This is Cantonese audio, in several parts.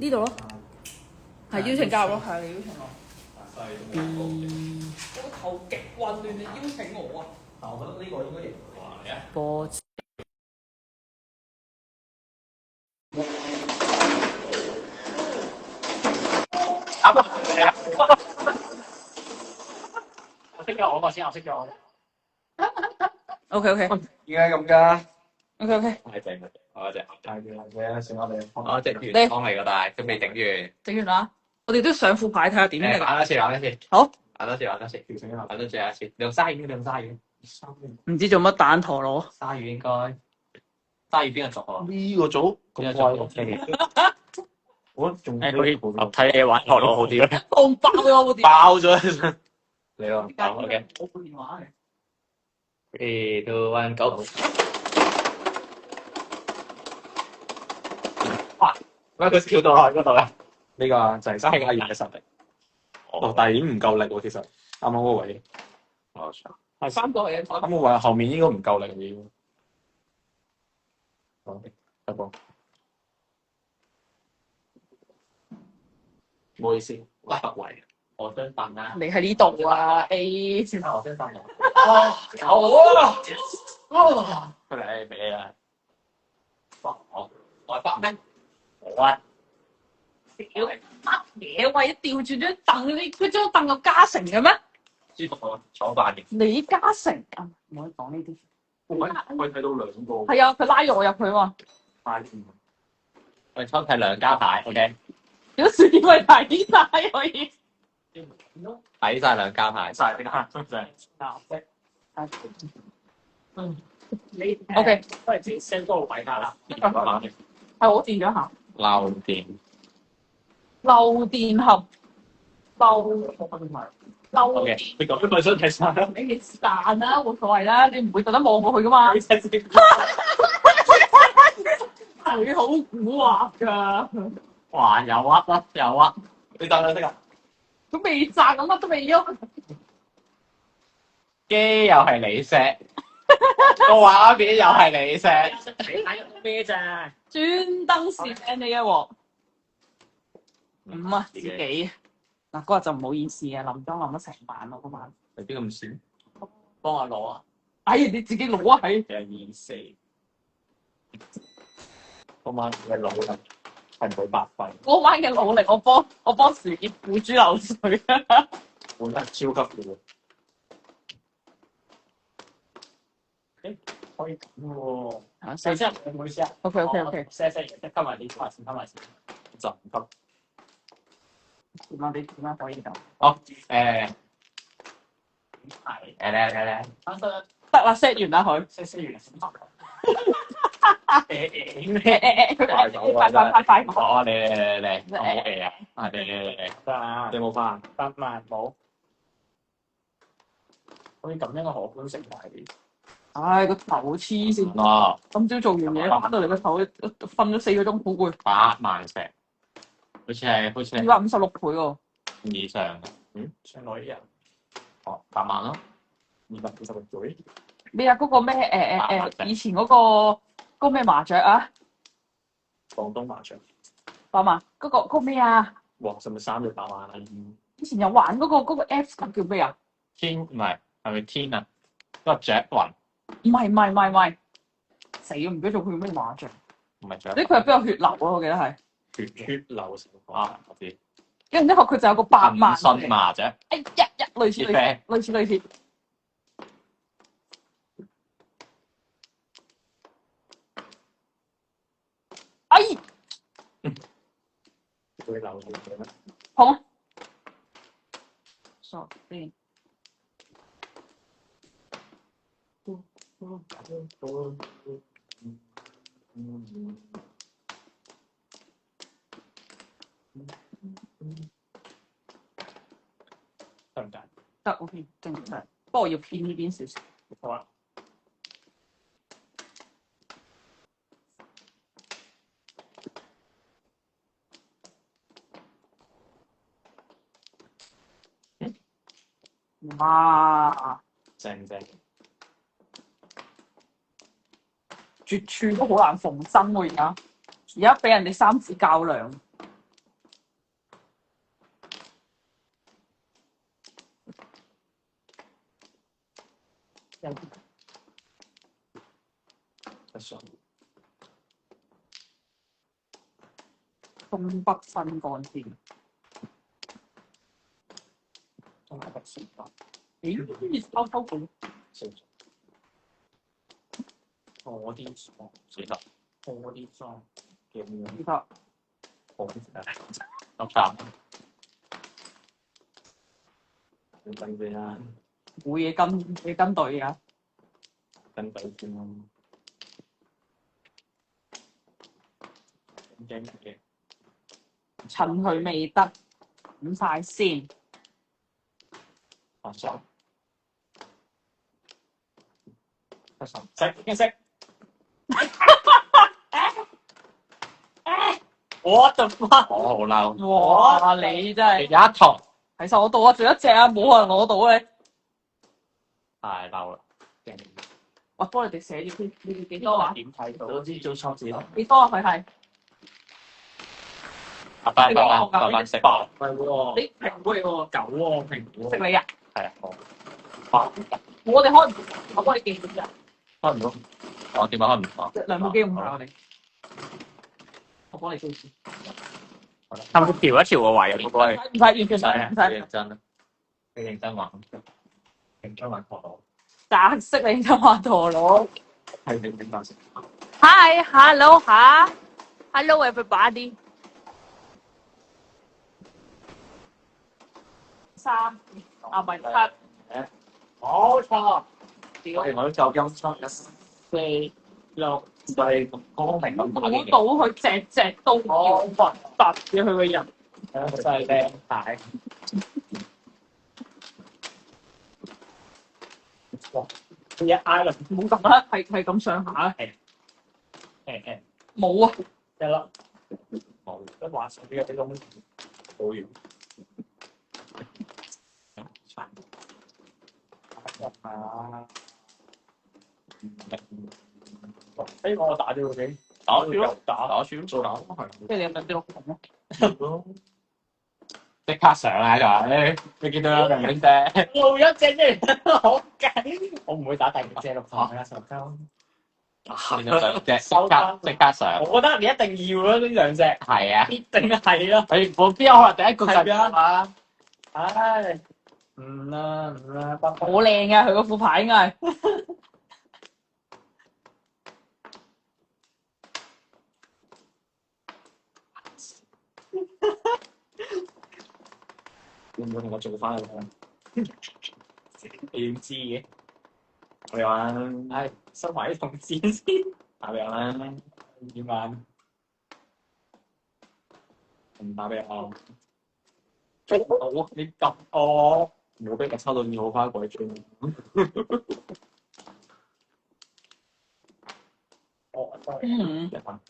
呢度咯，係邀請加入咯，係你邀請我。我個頭極混亂，你邀請我啊！但我覺得呢個應該型啩，嚟啊！波我識咗我個先，我識咗我。OK OK 點解咁㗎 OK OK，太正啦！我隻太正啦嘅，算我哋。我隻原裝嚟㗎，但係都未整完。整完啦，我哋都上副牌睇下點嘅。玩多次，玩多次。好，玩多次，玩多次。調整一下，玩多最後一次。你用鯊魚，你用鯊魚。唔知做乜蛋陀螺。鯊魚應該，鯊魚邊個族啊？呢個組咁怪，我仲可以睇你玩陀螺好啲咧。放爆咗部電話。爆咗你咯，好嘅。我部電話嘅。 3, 2, 1, go！ 哇！乜佢跳到落去嗰度咧？呢個就係三亞員嘅實力。哦，但係已經唔夠力喎，其實啱啱嗰個位。我係三個嚟嘅。啱啱位後面應該唔夠力要。好，得噃。唔好意思，我北圍。我張凳啦。你喺呢度啊 A。先睇我張凳啊！好啊！佢嚟俾你啦。我係北咩？好啊！屌乜嘢？為咗吊住張凳，你嗰張凳有加成嘅咩？舒服啊，坐飯嘅。李嘉誠啊，唔可以講呢啲。可以睇到兩個。係啊，佢拉咗我入去嘛。快啲！我哋抽睇兩家牌 ，OK？屌樹葉咪睇晒可以。睇晒兩家牌。晒點啊？真係。你 OK 都係自己 send 嗰個位下啦。係我墊咗下。漏電。漏電盒。漏嘅，電。你咁都咪想睇晒啦？你是但啦，冇所謂啦，你唔會特登望過去噶嘛？佢好蠱惑㗎。哇！有屈啦，有屈。你等兩識啊？佢未賺，咁乜都未喐。機又係你 set，個畫面又係你 set。你睇咩咋？專登攝靚你一鑊。自己嗱嗰日就唔好意思啊，臨裝臨咗成晚咯嗰晚。你邊咁少？幫我攞啊！哎呀，你自己攞啊係。24。嗰晚嘅努力係唔會白費，嗰晚嘅努力，我幫樹葉付諸流水啊！換得超級嘅喎。可以咁喎。細先，唔好意思啊。OK OK OK。謝，即係今日你今日先，就唔急。點啊？你點啊？可以咁。好，係嚟。得啦 set 完啦佢。set 完先。快！好，嚟，我冇嘢啊！嚟，得啊！你冇翻？得嘛冇。可以咁樣個荷官食埋啲。唉，個頭黐線。哦，今朝做完嘢翻到嚟個頭瞓咗4個鐘，好攰。 8萬石，好似係256倍喎。以上嘅，上來啲人8萬咯。 256倍。咩啊？嗰個咩以前嗰個咩麻雀啊？廣東麻雀。 8萬嗰個咩啊？哇！係咪3日8萬啊？以前有玩嗰個 Apps 叫咩啊？天唔係咪天啊？嗰個雀雲唔係，死唔記得咗佢叫咩麻雀？唔係雀。佢係邊有血流啊？我記得係。血流成啊，我知。跟住之後佢就有個8萬。騰訊麻雀。哎類似。哎，會流血嘅咩？好啊。Sorry。得唔得？得 OK， 正常。不過我要偏呢邊少少。好啊。哇！正。絕處都好難逢生喎，而家俾人哋3次較量。得上東北新幹線，東北新幹咦？偷偷估，線，我啲裝記得，我啲裝叫咩？記得我啲都答你等陣啦，冇嘢跟隊㗎。等隊先啦。驚嘅，趁佢未得，諗晒先。發生得上識一識。我就乜？我好嬲，哇！你真係，有一堂其實我到啊，仲有一隻啊，冇可能攞到咧。太嬲啦！我幫你哋寫住先，你哋幾多啊？點睇到？我知做錯字咯。幾多啊？佢係慢慢食。8係喎，你評估嚟喎， 9喎蘋果。識你啊！係啊，我哋開唔到，我幫你記住啊！開唔到。我點解開唔到？兩部機用下我哋，我幫你記住。係咪調一調個位啊？嗰個係唔使完全唔使唔使。認真啊！你認真玩，認真玩陀螺，格式你就話陀螺。係你明白先。 Hi, hello, hello everybody。3啊，唔係7。冇錯。屌，我都就音出1、4、6，就係公平咁打估嘅。到佢隻隻都要核突嘅佢個人。真係靚大。哇！佢一挨落冇咁啦，係咁上下啦。冇啊，一粒冇，一話上呢個窿好遠。啊！我打咗佢先，打住咯，打打住咯，打係。即係你有冇啲六紅咯？即刻上喺度啊！你見到有兩隻，露咗隻啫，好計！我唔會打第二隻六堂啦，受溝。見到兩隻，即刻上。我覺得你一定要咯呢兩隻，係啊，必定係咯。我邊有可能第一個就係啊？唉，唔啦，好靚嘅佢嗰副牌應該係。會唔會同我做翻佢？你點知嘅？我哋玩，唉，收埋啲銅錢先。打俾我啦，點玩？唔打俾我。好，你撳我，冇俾我抽到要花鬼轉。哦，真係一分。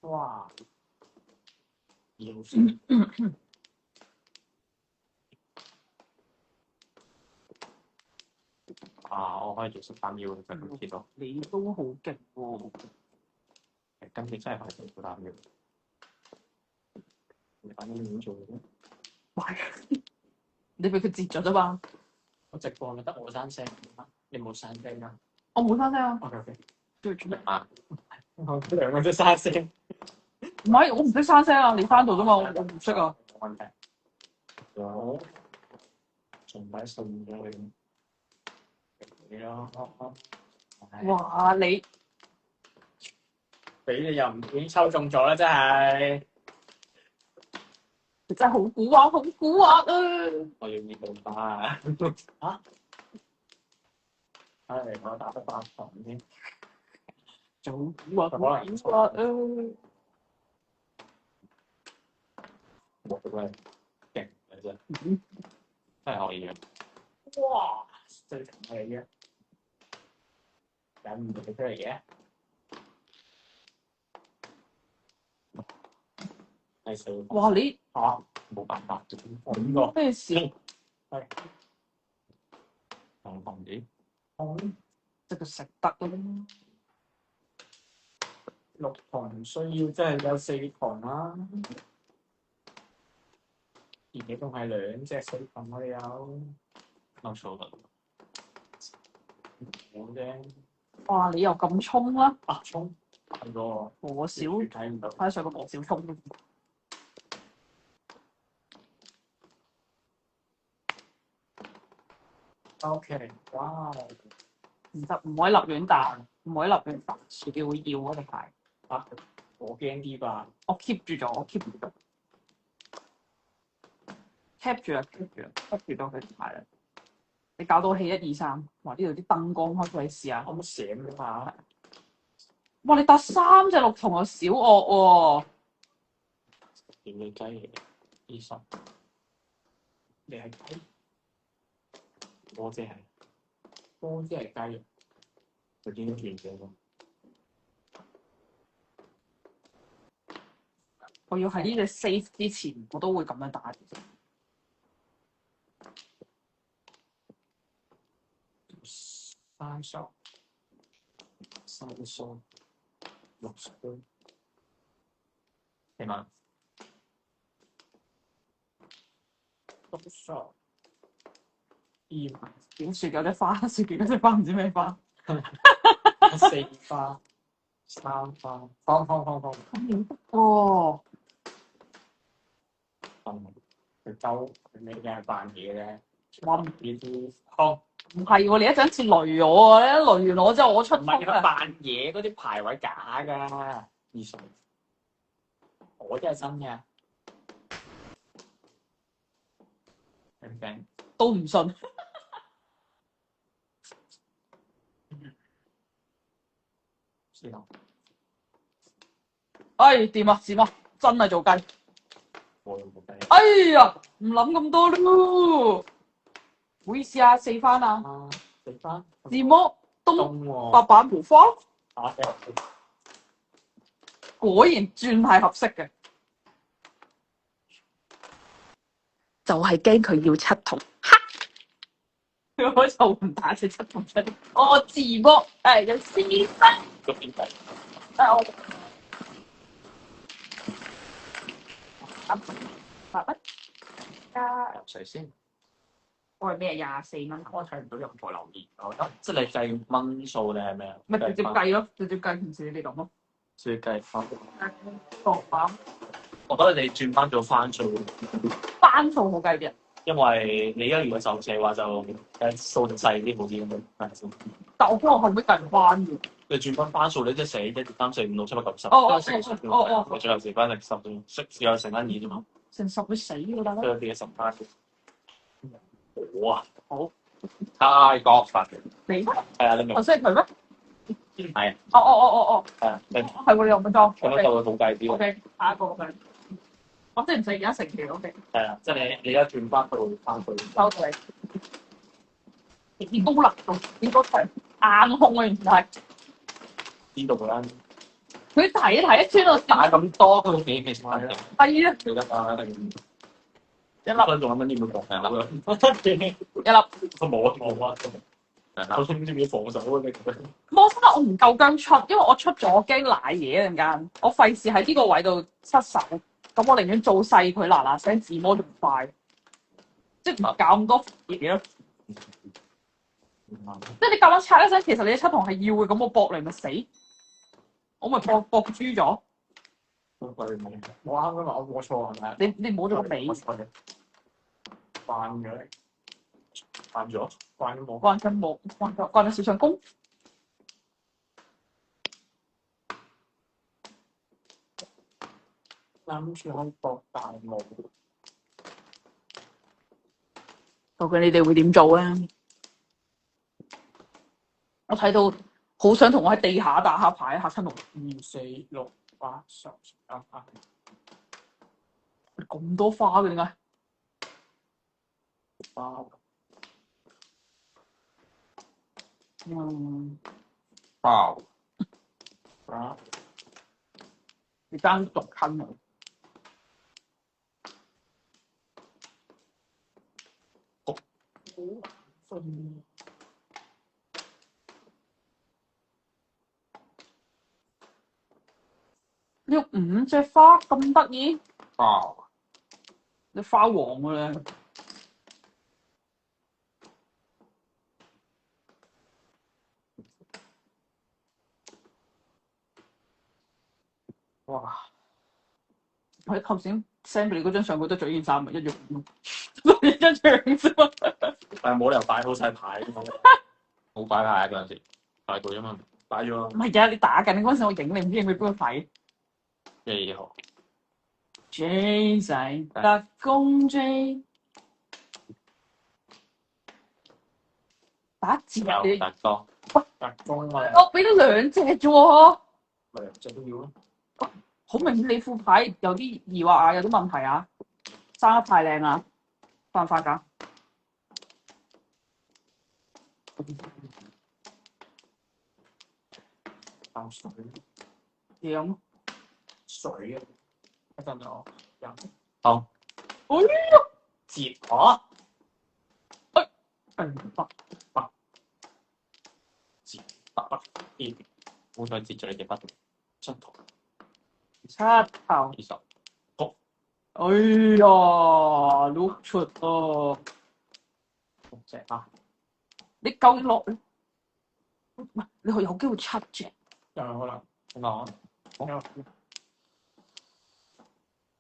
哇！要啊！我可以做13秒嘅分幾多？你都好勁喎！今次真係可以做13秒。你反正點做嘅？你俾佢截咗啫嘛？我直播咪得我生聲，你冇生聲啊？我冇生聲啊！ OK，做咩？我兩個都生聲。唔係，我唔識生聲啊！你翻到啫嘛，我唔識啊。冇問題。有，仲擺信咗你。你咯，哇！你俾你又唔點抽中咗啦，真係。真係好蠱惑，好蠱惑啊！我要熱到花啊！嚇！唉，我打得8堂先。做蠱惑，好蠱惑啊！我都係勁嘅啫，真係可以嘅。哇！最勁係嘅，引唔到佢出嚟嘅。係數哇！你嚇冇辦法嘅，我呢個咩事？係紅紅啲，即係佢食得咯。6筒需要即係有4筒啦。而且仲係2隻4筒，我哋有冇錯啦。好啫。哇！你又咁衝啦？衝係個我少睇唔到。睇上個我少衝。OK，哇！唔得，唔可以立亂打，唔可以立亂打，自己會要嗰隻牌。啊，我驚啲吧？我 keep 住咗，我 keep 住咗，keep 住啦，keep 住啦，keep 住咗佢隻牌啦。你搞到氣1、2、3，哇！呢度啲燈光開始，你試下。可唔可以閃咗下？哇！你搭3隻6筒又小惡喎。點你雞嚟？20，你係雞？波姐係雞，佢點斷嘅喎？我要喺呢隻 safe 之前，我都會咁樣打。30、60，係嘛？60，點雪有隻花，雪有隻花唔知咩花。4花、3花，放。哦，佢鳩佢咩嘅係扮嘢嘅，哇！呢啲空唔係喎，你一陣似雷我啊！你一雷完我之後，我出唔係佢風啊！扮嘢，嗰啲排位假㗎，20，我真係真嘅，明唔明？都唔信。知道。哎，掂啊，掂啊，真係做雞。我又冇計。哎呀，唔諗咁多咯。唔好意思啊，4番啊。4番。字幕東喎。白板無花。打死果然轉係合適嘅。就係驚佢要7筒。我就唔打隻7筒出嚟。我字幕有4分。咁點計？我8蚊加入水先。我係咩24蚊？我睇唔到任何留言，我覺得即係你計蚊數定係咩啊？咪直接計咯，直接計平時你哋咁咯。直接計翻。落版我覺得你轉翻做番數，班數好計啲。因為你而家如果手寫嘅話就數細啲好啲咁樣，係咪先？但我幫我後尾計唔翻嘅。你轉翻番數，你即係寫1、2、3、4、5、6、7、8、9、10。哦。你最後剩翻係10啫，只有剩翻2啫嘛。成10會死㗎啦。最後變咗10番。哇！好。太過分。你係啊，你明？頭先係佢咩？係啊。哦。係啊，你係喎，你又咁多。咁樣就會好計啲。OK，下一個嘅。我即係唔使而家成期 OK。係啊，即係你而家轉翻去番數。收到你。見高能度，見到場硬控啊，原來係。邊度㗎？佢睇一穿我打咁多佢幾其實係啊。係啊，記得啊，一定。一粒仲有乜嘢冇講係啦？一粒。冇啊！我知唔知要防守啊？你摩斯我唔夠薑出，因為我出咗，我驚賴嘢陣間，我費事喺呢個位度失手，咁我寧願做細佢嗱嗱聲，自摸仲快，即係唔搞咁多嘢咯。即係你夾硬拆一聲，其實你嘅7筒係要嘅，咁我搏你咪死，我咪搏輸咗。我啱㗎嘛？我錯係咪？你摸咗個尾。慣咗，慣咗冇。慣緊冇，慣緊小上攻。諗住可以搏大霧。究竟你哋會點做咧？我睇到好想同我喺地下打下牌，嚇親我。2、4、6、8、10、11。咁多花嘅點解？花。哇！你爭獨親我。你要5隻花咁得意？哦，你花王嘅咧？哇！我頭先 send 俾你嗰張相，佢都着件衫咪一樣，一張啫嘛。但係冇理由擺好晒牌，冇擺牌啊嗰陣時，擺過啫嘛，擺咗唔係㗎，你打緊嗰陣時我影你，唔知影俾邊個睇2號。 ？J 仔特工 J 打字啊！有你特工，喂特工啊，我俾咗2隻啫喎，咪2隻都要咯。好明顯你副牌有啲疑惑啊，有啲問題啊，生得太靚啊，犯法㗎。包水點？水啊！一陣我飲。好，哎呀！截我。截筆邊，好彩截咗你隻筆。出圖七頭。 20。哎呀，碌出啊！ 6隻啊！你究竟落？唔係，你係有機會7隻。有可能點講？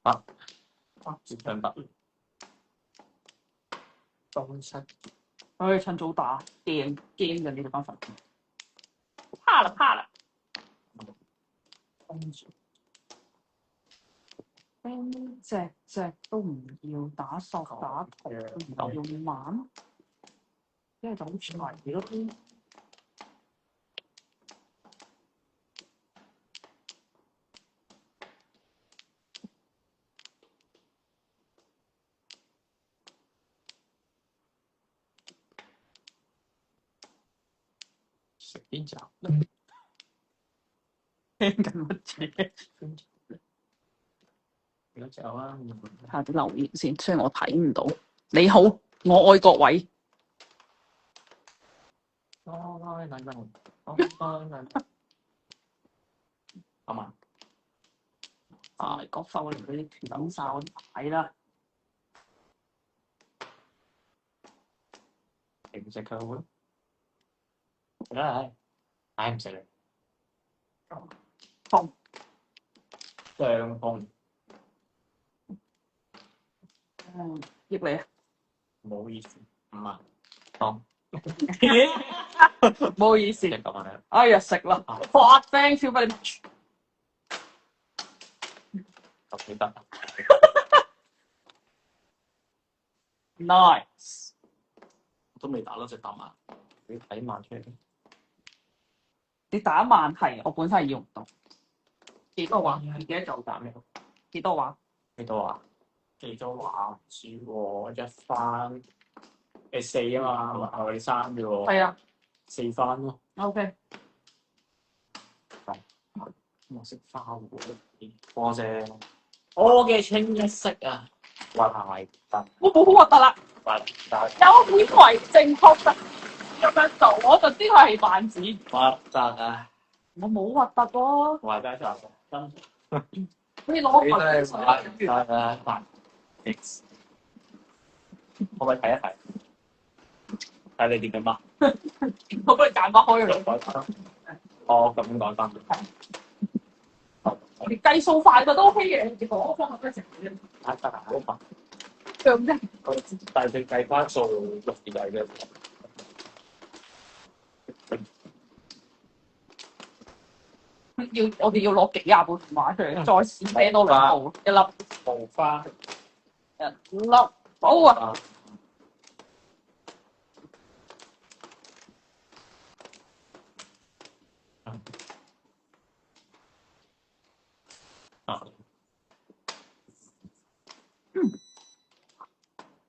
好。截兩筆。東七。唉，趁早打，驚緊你哋班粉。怕啦！跟住隻都唔要，打索打圖都唔要慢，因為就好柴咯。食邊集？聽緊乜嘢？幾多隻啊？睇下啲留言先，雖然我睇唔到。你好，我愛各位。啱嘛？啊，各收嚟嗰啲斷晒我啲牌啦。你唔食佢會？食啦，唉唔食你。風雙風。益你啊！唔好意思，唔啊，當唔好意思。即係咁啊！哎呀，食啦！發聲超俾你。就記得。Nice。都未打多隻搭慢，你睇慢出嚟。你打慢係，我本身係要唔到。幾多話？唔記得咗打咩？幾多話？幾多啊？幾多話？唔知喎，一番4啊嘛，係咪3嘅喎？係啊。 4番咯。OK。我識花喎，多啫。我嘅清一色啊，核突。我冇好核突啦。核突。有顯為正確實咁樣做，我就知佢係扮子。核突啊！我冇核突喎。核突就真。可以攞你都個係核突啊！X，可唔可以睇一睇？睇你點樣嘛？我幫你揀翻開佢。改翻。哦，咁改翻。你計數快嘅都 OK 嘅，你講方法都成嘅。得啊，好快。咁啫。但係計翻數6字計嘅。我哋要攞幾廿本電話出嚟，再試啤多2部，一粒桃花。一粒好啊！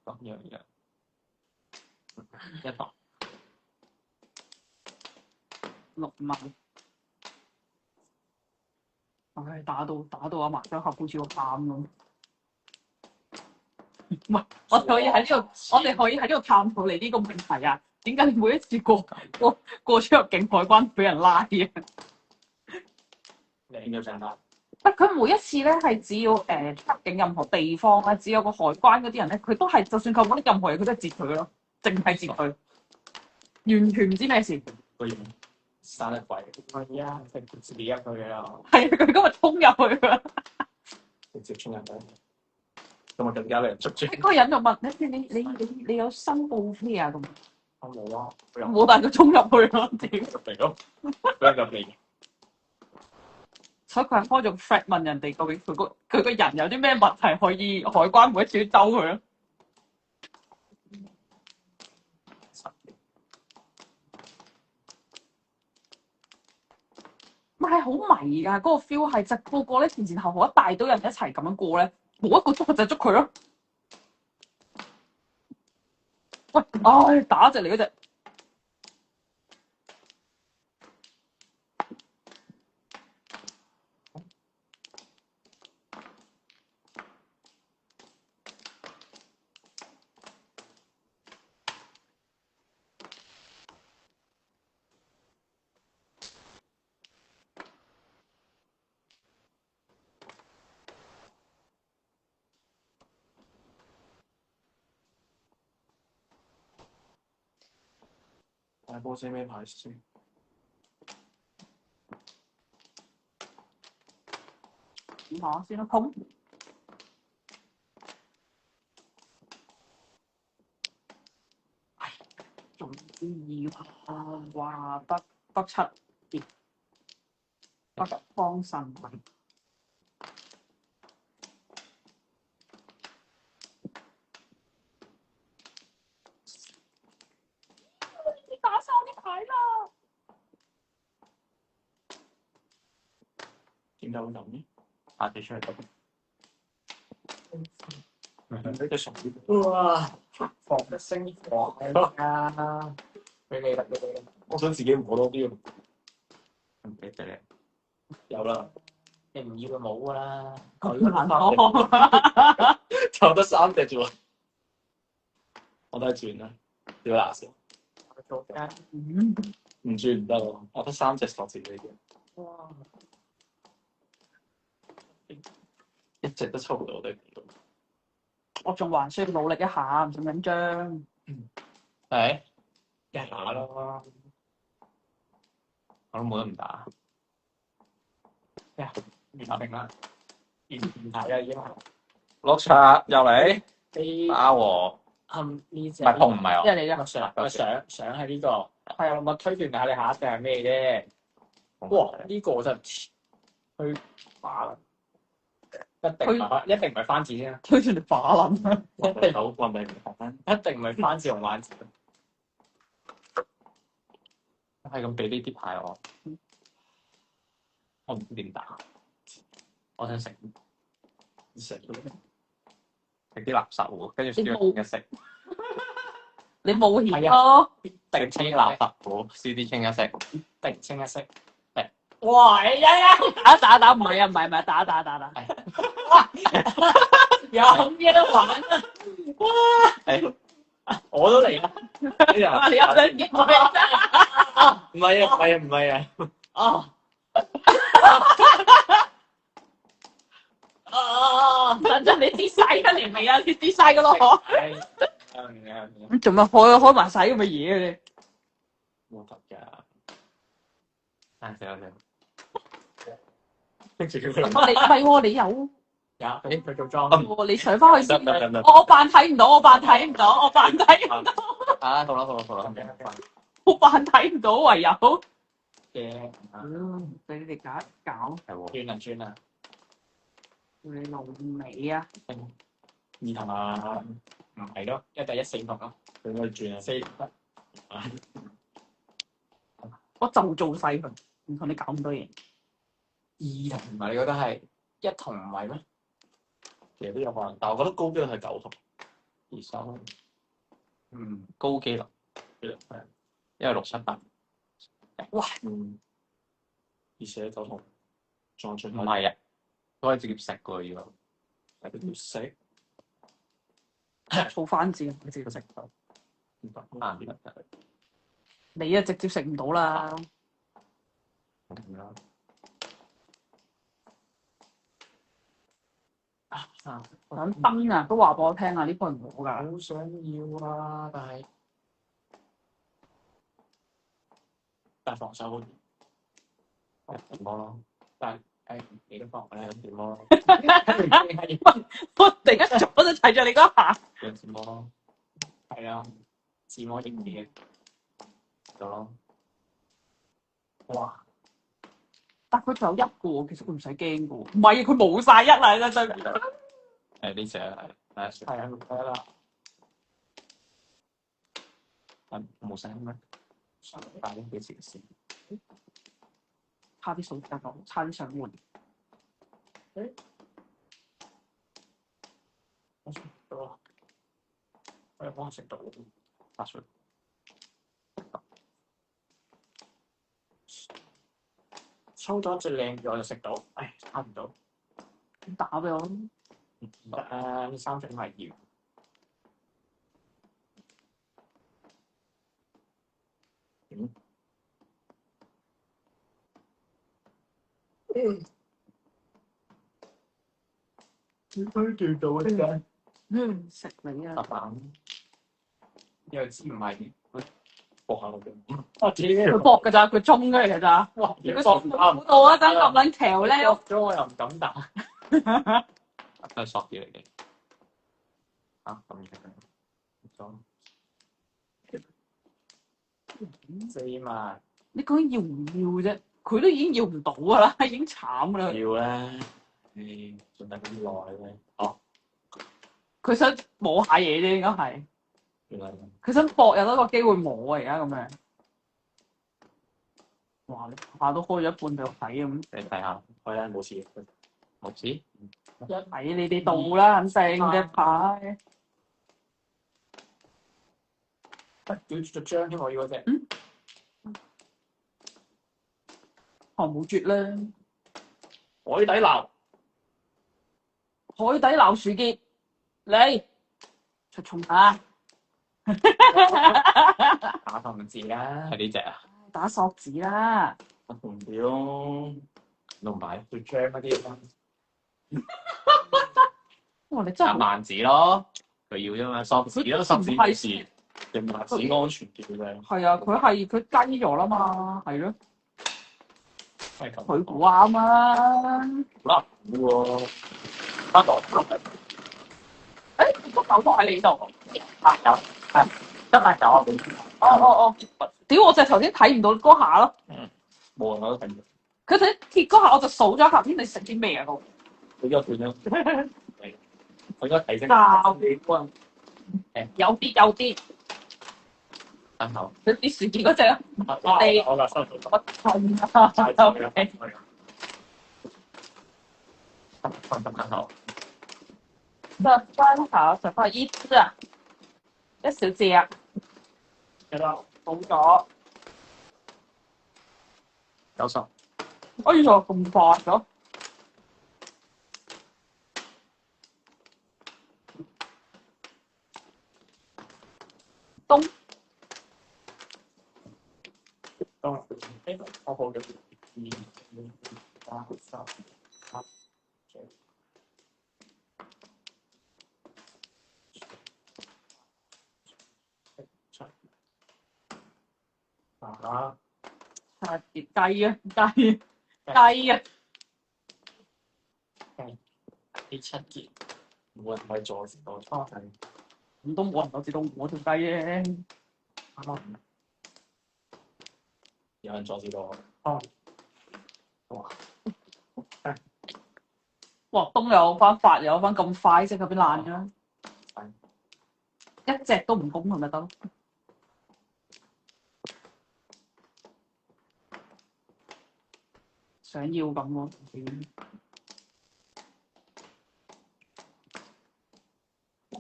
咁樣一堂6萬。唉，打到阿麻將盒好似個喊咁。唔係，我哋可以喺呢度探討你呢個問題啊！點解你每一次過出入境海關俾人拉嘅？靚嘅正啦。佢每一次咧係只要出境任何地方咧，只有個海關嗰啲人咧，佢都係就算扣嗰啲任何嘢，佢都係截佢咯，淨係截佢，完全唔知咩事。個樣生得鬼，係啊，直接入去啦，係佢今日衝入去啊！直接衝入去，咁啊更加俾人捉住。嗰個人就問你有申報咩啊？咁我冇啊，冇，但係佢衝入去咯，屌！入嚟咯，俾人入嚟。所以佢係開咗 thread 問人哋究竟佢個人有啲咩問題，可以海關每一次都兜佢咯。唔係好迷㗎，嗰、個 feel 係就個個咧前後後一大堆人一齊咁樣過咧，冇一個捉就捉佢咯。喂，打隻嚟嗰隻。大波寫咩牌先？點下先啦，碰。仲要話北七別北方神棍。你打晒我啲牌啦！點解會咁嘅？下地出嚟得。呢隻傻啲。哇！防一聲防啊！俾你啦，俾你啦。我想自己摸多啲喎。唔俾你。有啦。你唔要就冇㗎啦。難講。就得3隻啫喎。我都係轉啦。屌嗱先。唔轉唔得喎，我得3隻索自己嘅。哇！一隻都抽唔到，我哋唔到。我仲還需要努力一下，唔使緊張。係一下咯，我都冇得唔打。完定啦，完睇啦已經係。碌柒又嚟呢打喎，呢隻唔係碰唔係我。即係你嘅。想係呢個，係啊，我推斷下你下一隻係咩啫？哇！呢個真係去把啦，一定唔係番字先啦，推住你把撚啊！一定好運命唔翻，一定唔係番字同玩字。係咁俾呢啲牌我唔知點打。我想食啲垃圾喎，跟住燒一食。你冒險咯，定清垃圾喎，CD 清一色，定清一色。哇！打，唔係啊，唔係打。有嘢都玩啊！我都嚟啦！你有兩件冇唔係啊！等陣你跌晒㗎嚟未啊？你跌晒㗎咯嗬！咁做乜開埋晒咁嘅嘢啊冇得㗎，死！跟住佢你？唔係喎，你有佢做裝。喎，你上翻去先。得。我扮睇唔到，我扮睇唔到。好啦，我扮睇唔到，唯有嘅，俾你哋搞，係喎，轉啦，你露尾啊！二同啊，唔係咯，一第一4同咯，佢可以轉啊4同。我就做細佢，唔同你搞咁多嘢。二同唔係你覺得係一同唔係咩？其實都有可能，但我覺得高機率係9同，2、3。高機率，係因為6、7、8。哇！而且9同，仲有最後唔係啊，都可以直接食㗎要。係要食，做番字，你直接食到。唔得。你啊，直接食唔到啦。啊，想燈啊，都話俾我聽啊，呢個係我㗎。好想要啊，但係防守好啲。電魔咯，但係你都放咧電魔咯。我突然間左就睇咗你嗰下。用電魔咯，係啊，自魔型嘅咗咯。哇！但佢仲有一個喎，其實佢唔使驚嘅喎。唔係，佢冇晒一啦，真真。誒呢只係係啊，得啦。冇聲咩？快啲幾時先？差啲數得講，差啲想換。我食到啊！我有幫我食到發水。抽咗隻靚嘅我就食到，唉，差唔到。打俾我。唔得啊！呢三隻都係要。點解見到嘅？食你啊！白板又知唔係搏下我嘅。我屌！佢搏㗎咋，佢中嘅嚟㗎咋。哇！佢搏估到啊，真咁撚橋咧。搏咗我又唔敢打。都係索啲嚟嘅。啊咁樣。4萬。你究竟要唔要啫？佢都已經要唔到㗎啦，已經慘㗎啦。要啦，仲等咁耐咧。哦，佢想摸下嘢啫，應該係。原來佢想搏有多個機會摸啊！而家咁樣。哇！你下都開咗一半俾我睇咁。你睇下，開啦，冇事，冇事。睇你哋度啦，肯定嘅牌。屌咗張添，我要嗰隻。我冇絕啦。海底撈，海底撈樹結，嚟出蟲啊！打同字啦，係呢只啊？打索子啦！我唔屌，都唔買。最張嗰啲啦。哇！你真係1萬字咯，佢要啫嘛，索字咯，索字冇事。人民子安全叫嘅，係啊！佢雞咗啦嘛，係咯，係咁。佢估啱啊！啦，喎，翻來誒，個手袋喺你度。啊有，係真係有。哦！屌！我就係頭先睇唔到嗰下咯。冇人我都睇唔到。佢睇貼嗰下，我就數咗一下。你食啲咩啊？佢而家斷咗，我應該提升教你關。有啲，單口。你啲薯結嗰只啊？我嘅收到。我係啊，OK。單口。十分一隻啊，一小隻啊，係啦，冇咗。 90。哎呀，咁快咗！東我好嘅2、3、4、7、8。係雞啊！呢7件冇人可以阻止到，係咁都冇人阻止到我條雞嘅。啱啱有人阻止到我。哇！東有翻發，有翻咁快，即係邊爛嘅？一隻都唔攻係咪得？想要咁喎。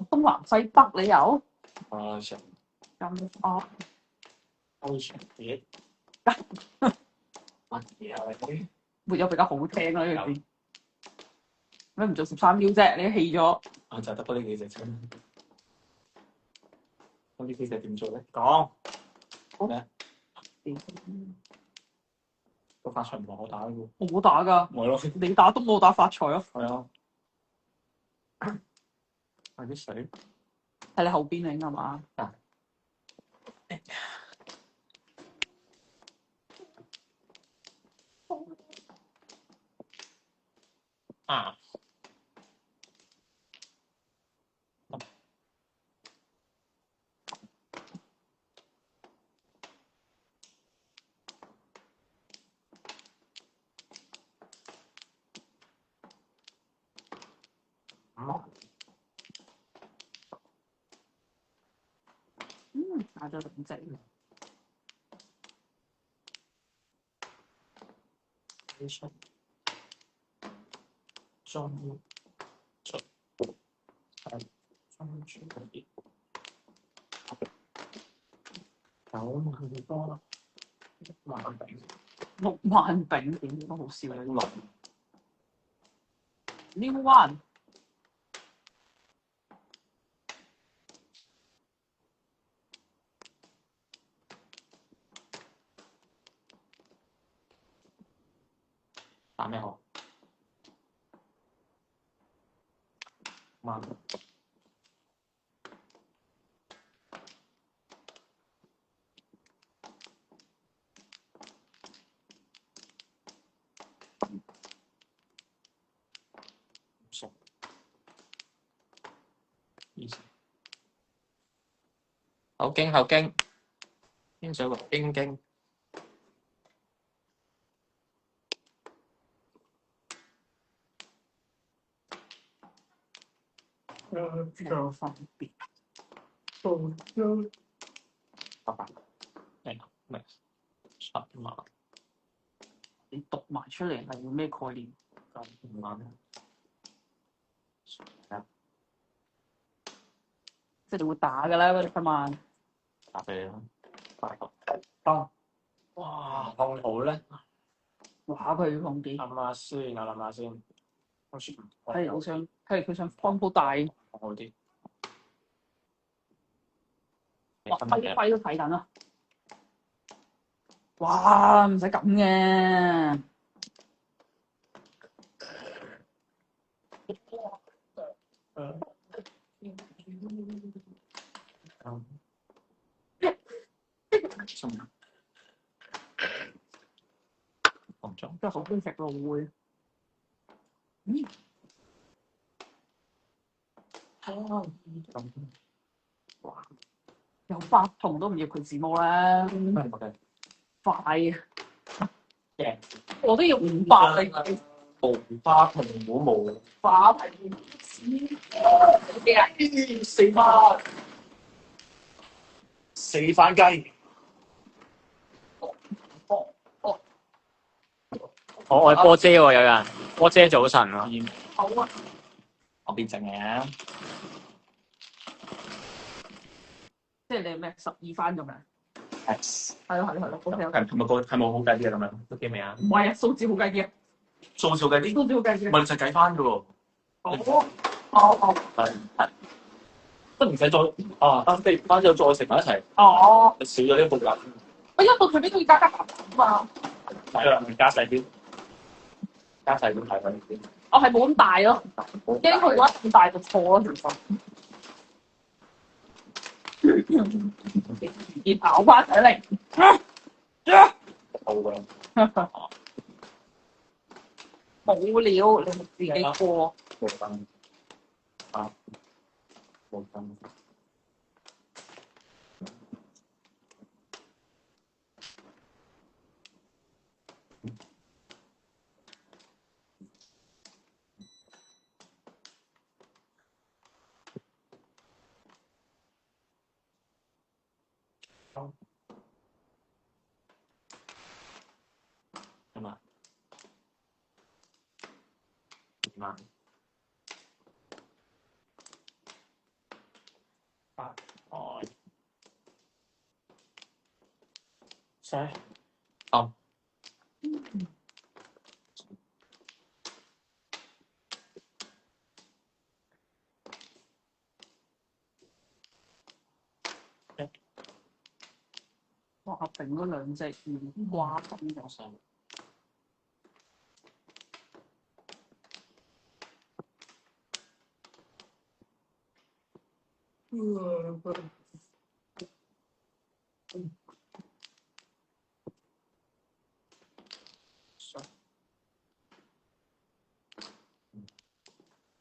東南西北你有？安全咁啊！安全啲。乜嘢啊你？沒有比較好聽啦呢個字。你唔做13秒啫，你都棄咗。啊就得嗰呢幾隻啫。咁呢幾隻點做咧？講咩？個發財唔係我打嘅喎。我打㗎，咪咯，你打東，我打發財咯。係啊。係啲水喺你後邊嚟㗎嘛？啊！打咗兩隻。啲水中出係中出嗰啲9萬多1萬餅6萬餅點都好笑嘅。六 New one 打咩好？萬熟20好驚好驚，天水圍驚驚。冇分別。800咩7萬你讀埋出嚟係咩概念？ 5萬即係你會打㗎啦，嗰啲萬。打俾你啦。當哇放好咧，話佢放幾？諗下先，我諗下先。好似係我想係佢想放好大。放好啲。哇！輝都睇緊啦。哇！唔使咁嘅。放咗。真係好中意食咯會。哇！有8筒都唔要佢自摸啦。快啊！我都要500嚟。無花同虎無花係4番4番雞。我係波姐喎，有人波姐早晨喎。好啊！我變正嘅，即係你咩12番咁樣？係係咯。OK。係冇好計啲咁樣？都幾未啊？唔係啊，數字好計啲啊，數數計啲，數字好計啲。咪就計翻嘅喎。係都唔使再飛翻之後再食埋一齊。少咗呢個價。我一到佢邊都要加減嘛。係啦，加細啲，加細啲係咪先？我係冇咁大咯，驚佢覺得咁大就錯咯，其實。熱跑翻上嚟，好嘅。冇料，你自己過。冇分冇分。係嘛？2萬87哇！頂嗰兩隻魚瓜咁樣。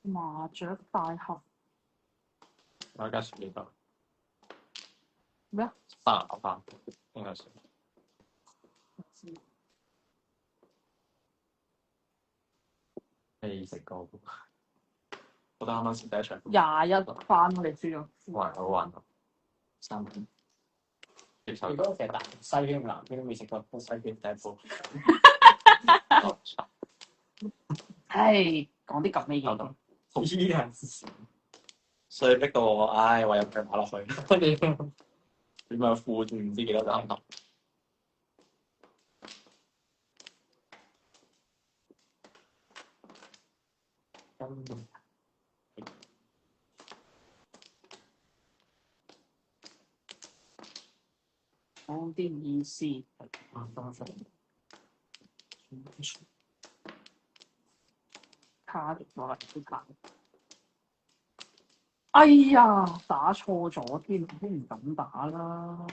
麻雀大俠我而家食幾多？咩啊？3應該係。未食過，我覺得啱啱先第一場。21番我哋輸咗。哇！好玩啊！3分。接受。如果成日打西圈南圈都未食過西圈第一步。唉，講啲咁嘅嘢。好黐人，所以逼到我，唉，唯有佢打落去。跟住點解負住唔知幾多盞頭？講啲意思。卡咗啦，啲卡。哎呀，打錯咗添，都唔敢打啦。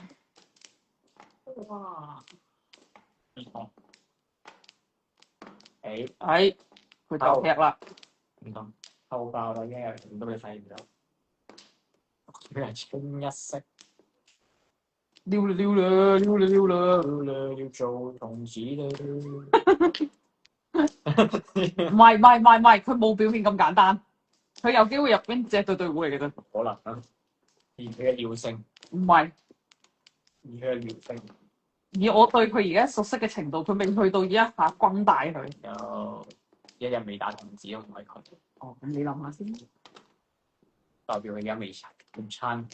哇！佢就劈啦。唔得，偷爆啦！已經有人都俾睇唔到。佢係清一色。溜啦溜啦溜啦溜啦，要做同志啦！唔係，佢冇表面咁簡單，佢有機會入邊隻對會嚟嘅啫。可能啊，而佢嘅尿性，唔係，而佢嘅尿性，以我對佢而家熟悉嘅程度，佢未去到一下轟大佢。有一日未打同志都唔係佢。哦，咁你諗下先。代表佢而家未午餐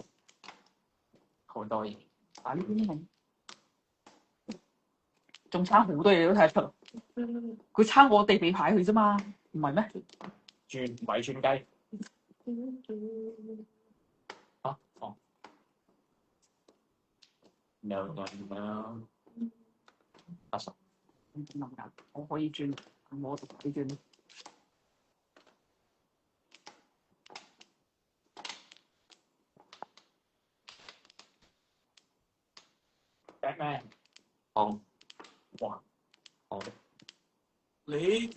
好多嘢。打呢啲咪仲差好多嘢都睇得出，佢差我哋俾牌佢啫嘛，唔係咩？轉米轉雞。哦，no，80。諗緊，我可以轉，我可以轉。Batman。好。哇！好。你。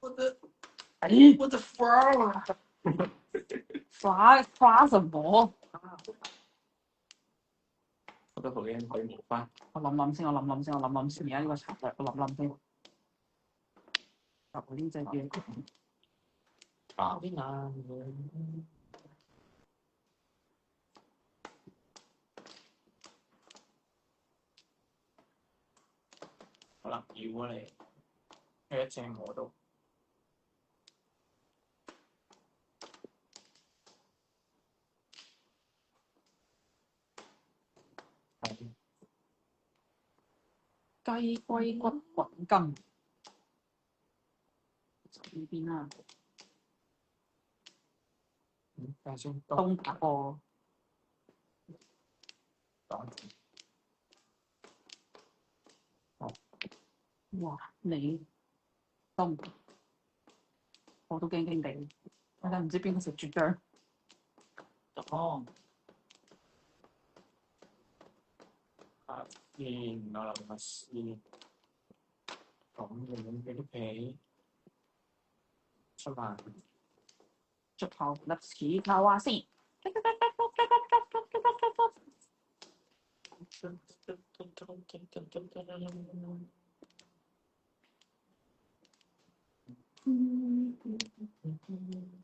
我的花什麼？我覺得好驚可以冇翻。我諗先，而家呢個策略，我諗先。入呢隻嘅。打邊啊！好啦，要啊你，有一隻我都。雞龜骨滾筋，呢邊啦。睇下先。東打個。哇！你東，我都驚驚地，我真唔知邊個食絕張。哦。我諗下先。咁樣嘅啲皮出埋，出口粒屎球啊先。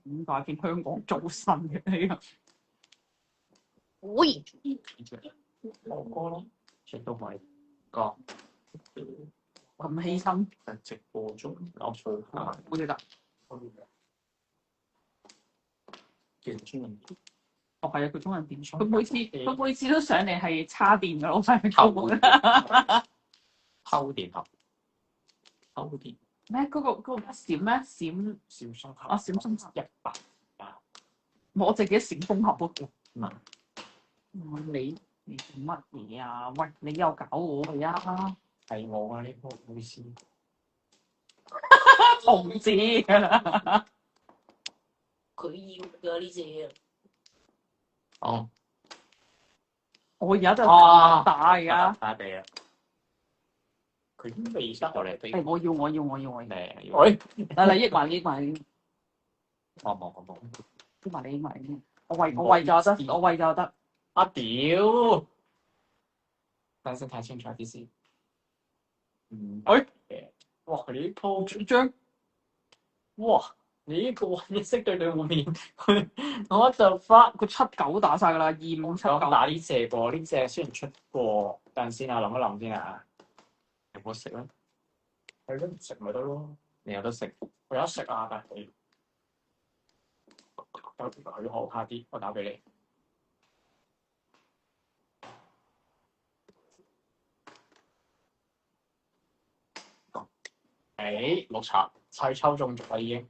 點解變香港早晨嘅呢個？喂，我歌咯，亦都係歌。咁犧牲，喺直播中搞錯下，好似得。嘅中文片。哦，係啊，佢中文電佢每次都上嚟係叉電㗎，我發現佢偷電盒。偷電。咩？嗰個閃咩？閃閃啊！閃鬆盒100。我淨記得閃風盒喎。嗱，你做乜嘢啊？喂，你又搞我係啊？係我啊！呢個唔好意思。同志㗎啦。佢要㗎呢隻。哦，我而家就啊打而家。打地啊！佢已經未得我嚟誒，我要。嚟，喂，嚟益埋。我冇。益埋你。我為咗得。啊屌！單身太清楚啲先。哇！佢呢鋪張哇！你呢個一色對面，我就發佢7-9打晒㗎啦，2579。打呢隻噃，呢隻雖然出過，等陣先啊，諗一諗先啊。有冇食咧？係咯，唔食咪得咯。你有得食？我有得食啊，但係佢好下啲，我打俾你。綠茶砌抽中咗啦已經。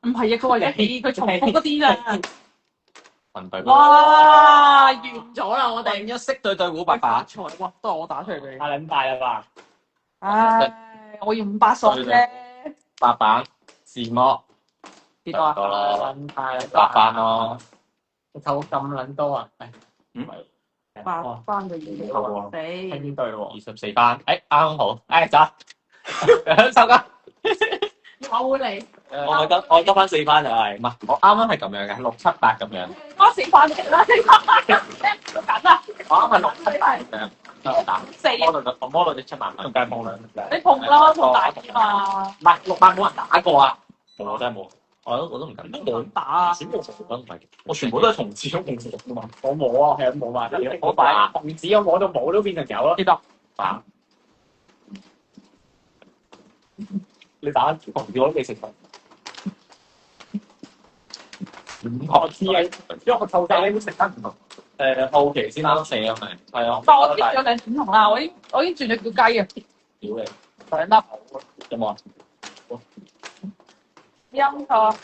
唔係啊，佢話佢重複嗰啲咋。問對。哇！完咗啦，我哋一色對胡發財哇，都係我打出嚟俾你。太撚大啦吧！唉，我要500索啫。白板字幕幾多啊？撚太白板咯，你扣咁撚多啊？8番嘅嘢喺俾邊對喎？24班，啱好，走，享受㗎。我會嚟。我得翻4班就係，唔係我啱啱係咁樣嘅，6、7、8咁樣。我4番嚟啦，緊啊！我啱係6、7、8咁樣。打4。我摸到隻7萬，仲計碰兩。你碰啦，碰大啲嘛。唔係6萬冇人打過啊！我真係冇，我都唔敢。冇打啊！我全部都係同字都同字㗎嘛。我冇啊，係冇啊。我擺同字，我摸到冇都變成有咯。幾多？打。你打同字我都未食過。我知啊，因為我湊仔你都食得唔同。好奇先啦，4啊咪，係啊。但我知有兩點同啦，我已經轉咗叫雞啊！屌你2粒。有冇啊？陰錯。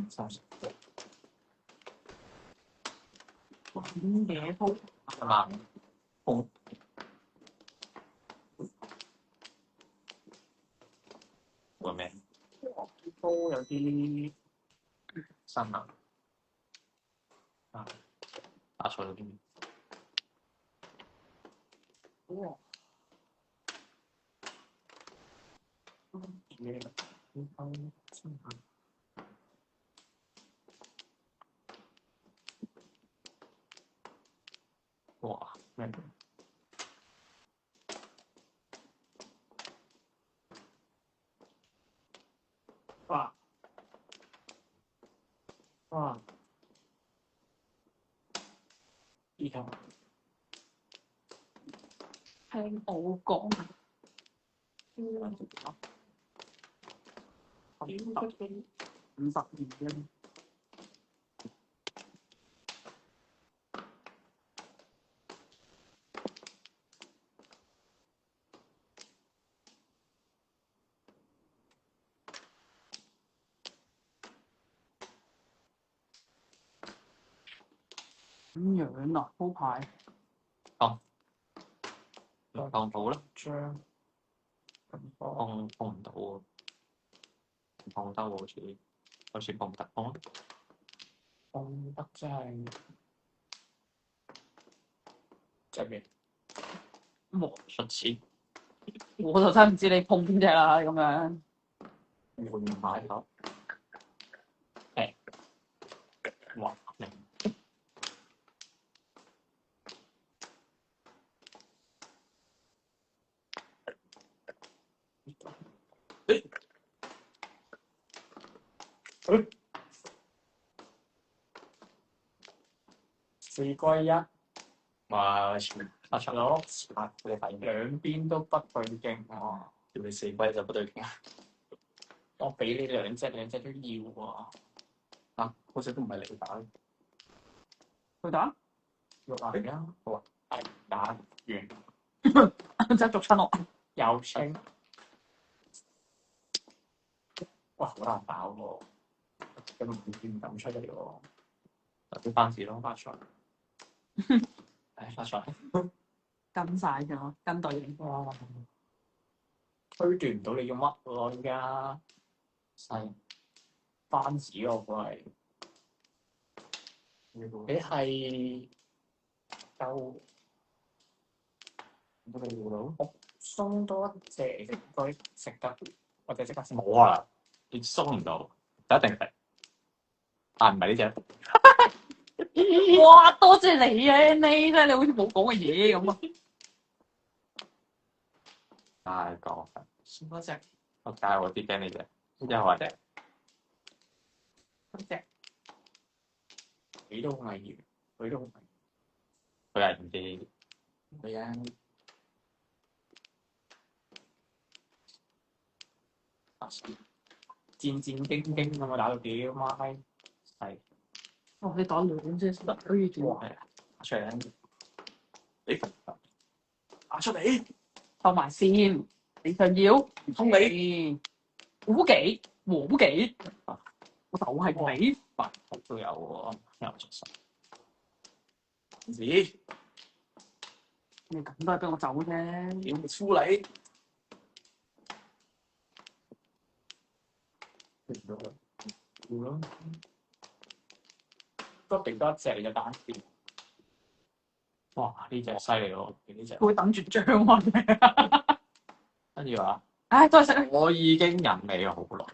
30嘢鋪。係嘛？好。會咩？都有啲新啊！打錯咗邊？哇！哇！咩？哇！依家聽我講。52啫。咁樣啊，鋪牌。放好啦，張放唔到喎，放得喎好似放唔得，放得真係即係咩？出錢我就真係唔知你碰邊隻啦，咁樣。換買頭，哇！4歸1，哇！發出咗兩邊都不對勁喎，叫你4歸就不對勁。我俾你兩隻都要喎。好似都唔係你打。佢打？六廿啊，好啊，打完真係逐親我。又清。哇！好難打喎，咁唔敢出嚟喎。啲班字咯，發財。發財。跟晒咗，跟隊形。哇！推斷唔到你要乜喎而家，細番子喎佢係，你係夠都未料到，我鬆多一隻應該食得，或者即刻食冇可能，你鬆唔到，就一定食。但唔係呢只，哇！多謝你啊，Annie，真係你好似冇講嘅嘢咁啊！太講，鬆多隻，我解我啲驚呢只，一或者多隻，佢都係要，佢都係佢係唔知佢啊！戰戰兢兢咁啊，打到屌媽係，哇！你打兩隻得可以做，係啊，打出嚟啦！你打出嚟，收埋先。你想要？唔通你估幾？估幾？我就係你。白頭都有喎，又出手。咦？你咁都係俾我走啫。要出嚟？要咯，都定多一隻你就打掂。哇！呢隻犀利喎，呢隻。佢會等住張啊！跟住話，唉，都係食。我已經忍你好耐，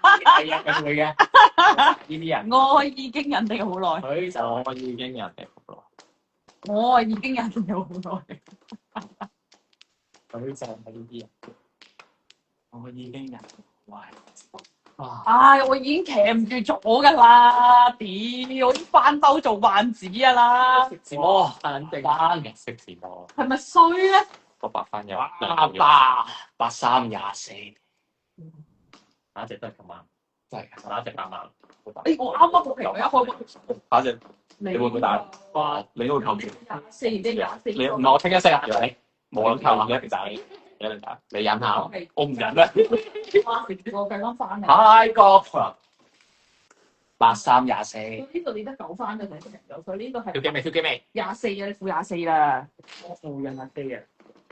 係啊，佢會嘅。呢啲人，我已經忍你好耐，佢就我已經忍你好耐。我已經忍你好耐。佢就係呢啲人。我已經人，喂，哇！唉，我已經騎唔住咗㗎啦！屌，我已經翻兜做萬子㗎啦！食字魔，肯定嘅識字幕，係咪衰咧？個白番有8324，下一隻都係咁晚，真係㗎。下一隻8萬，我啱啱個屏我一開幕，下一隻你會唔會打？哇！你都會扣住。四即係廿四。你唔係我清一色啊？你冇諗扣一定打你，一定打。你忍下，我唔忍啦。哇！我計翻翻嚟。太過分啦8324，呢度你得9番嘅，佢呢個係跳機未？跳機未？ 24啊，你負24啦。我負人啊飛啊！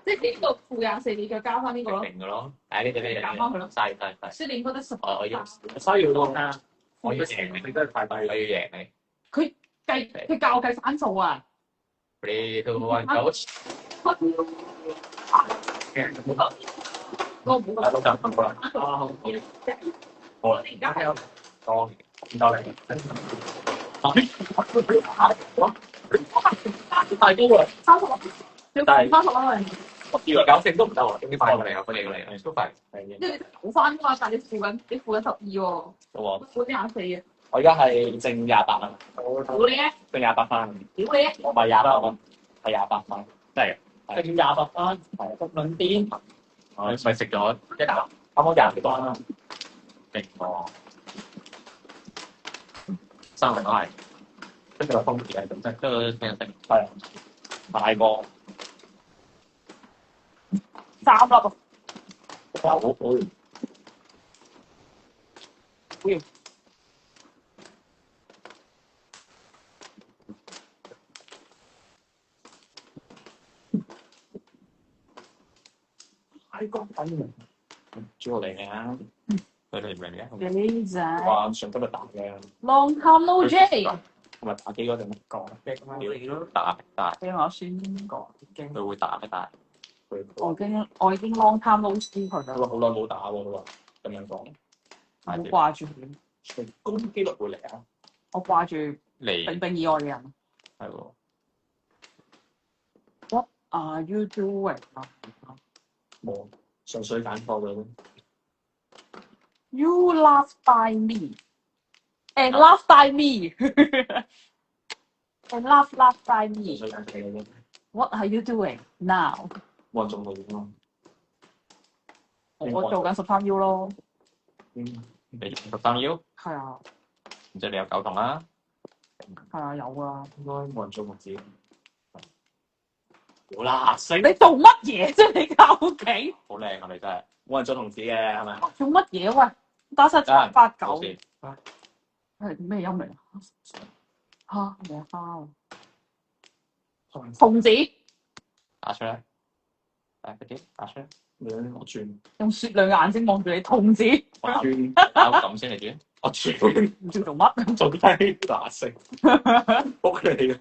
即係呢個負24，你再加翻呢個咯。明嘅咯。誒呢隻呢隻，減翻佢咯嘥嘥嘥。所以你應該得10。我要需要咯啊！我要贏你，你真係太低，我要贏你。佢教我計反數啊！ 3、2、1，Go！我唔好都得，好啦。好，我而家係多唔多你？太高啦！ 30，要30啦。我以為90都唔得喎，點解快過嚟啊？快嚟過嚟，都快。係嘅。因為你9番㗎嘛，但係你負緊12喎。好喎，負24啊！我而家係正28蚊，屌你啊！正28分，屌你啊！我咪28蚊，係28分，真係。正28分，係咁兩邊，我咪食咗一打，啱啱廿幾多啦，勁喎。三個都係，跟住個風字係咁，即係都聽得明。係大個3粒好好。太過分啦！朱浩嚟嘅，佢哋明嘅。幾仔哇！上今日打嘅， ，Long time no J。同埋打機嗰陣講嘅嘛，屌你都打，俾我先，講經佢會打嘅，但係佢我已經 long time no see 佢啦，佢話好耐冇打喎，佢話咁樣講，好掛住佢，佢攻擊機率會嚟啊！我掛住嚟冰冰以外嘅人。係喎。 What are you doing？冇純粹揀錯嘅。 You laugh by me and laugh by me and laugh by 純 me。粹揀錯嘅啫， What are you doing now？冇人中到咯。我做緊13U咯。你13腰，係啊，唔知你有9筒啦。係啊，有啊。應該冇人中我知。好啦，死！你做乜嘢啫？你究竟好靚啊！你真係。冇人中同子嘅係咪？做乜嘢？喂，打晒789。先。係咩音嚟啊？嚇，咩花啊？童子。打出嚟，快啲打出嚟，我轉用雪亮嘅眼睛望住你痛子，我轉，咁先嚟轉，我轉唔知做乜。做低嗱聲，屋企嘅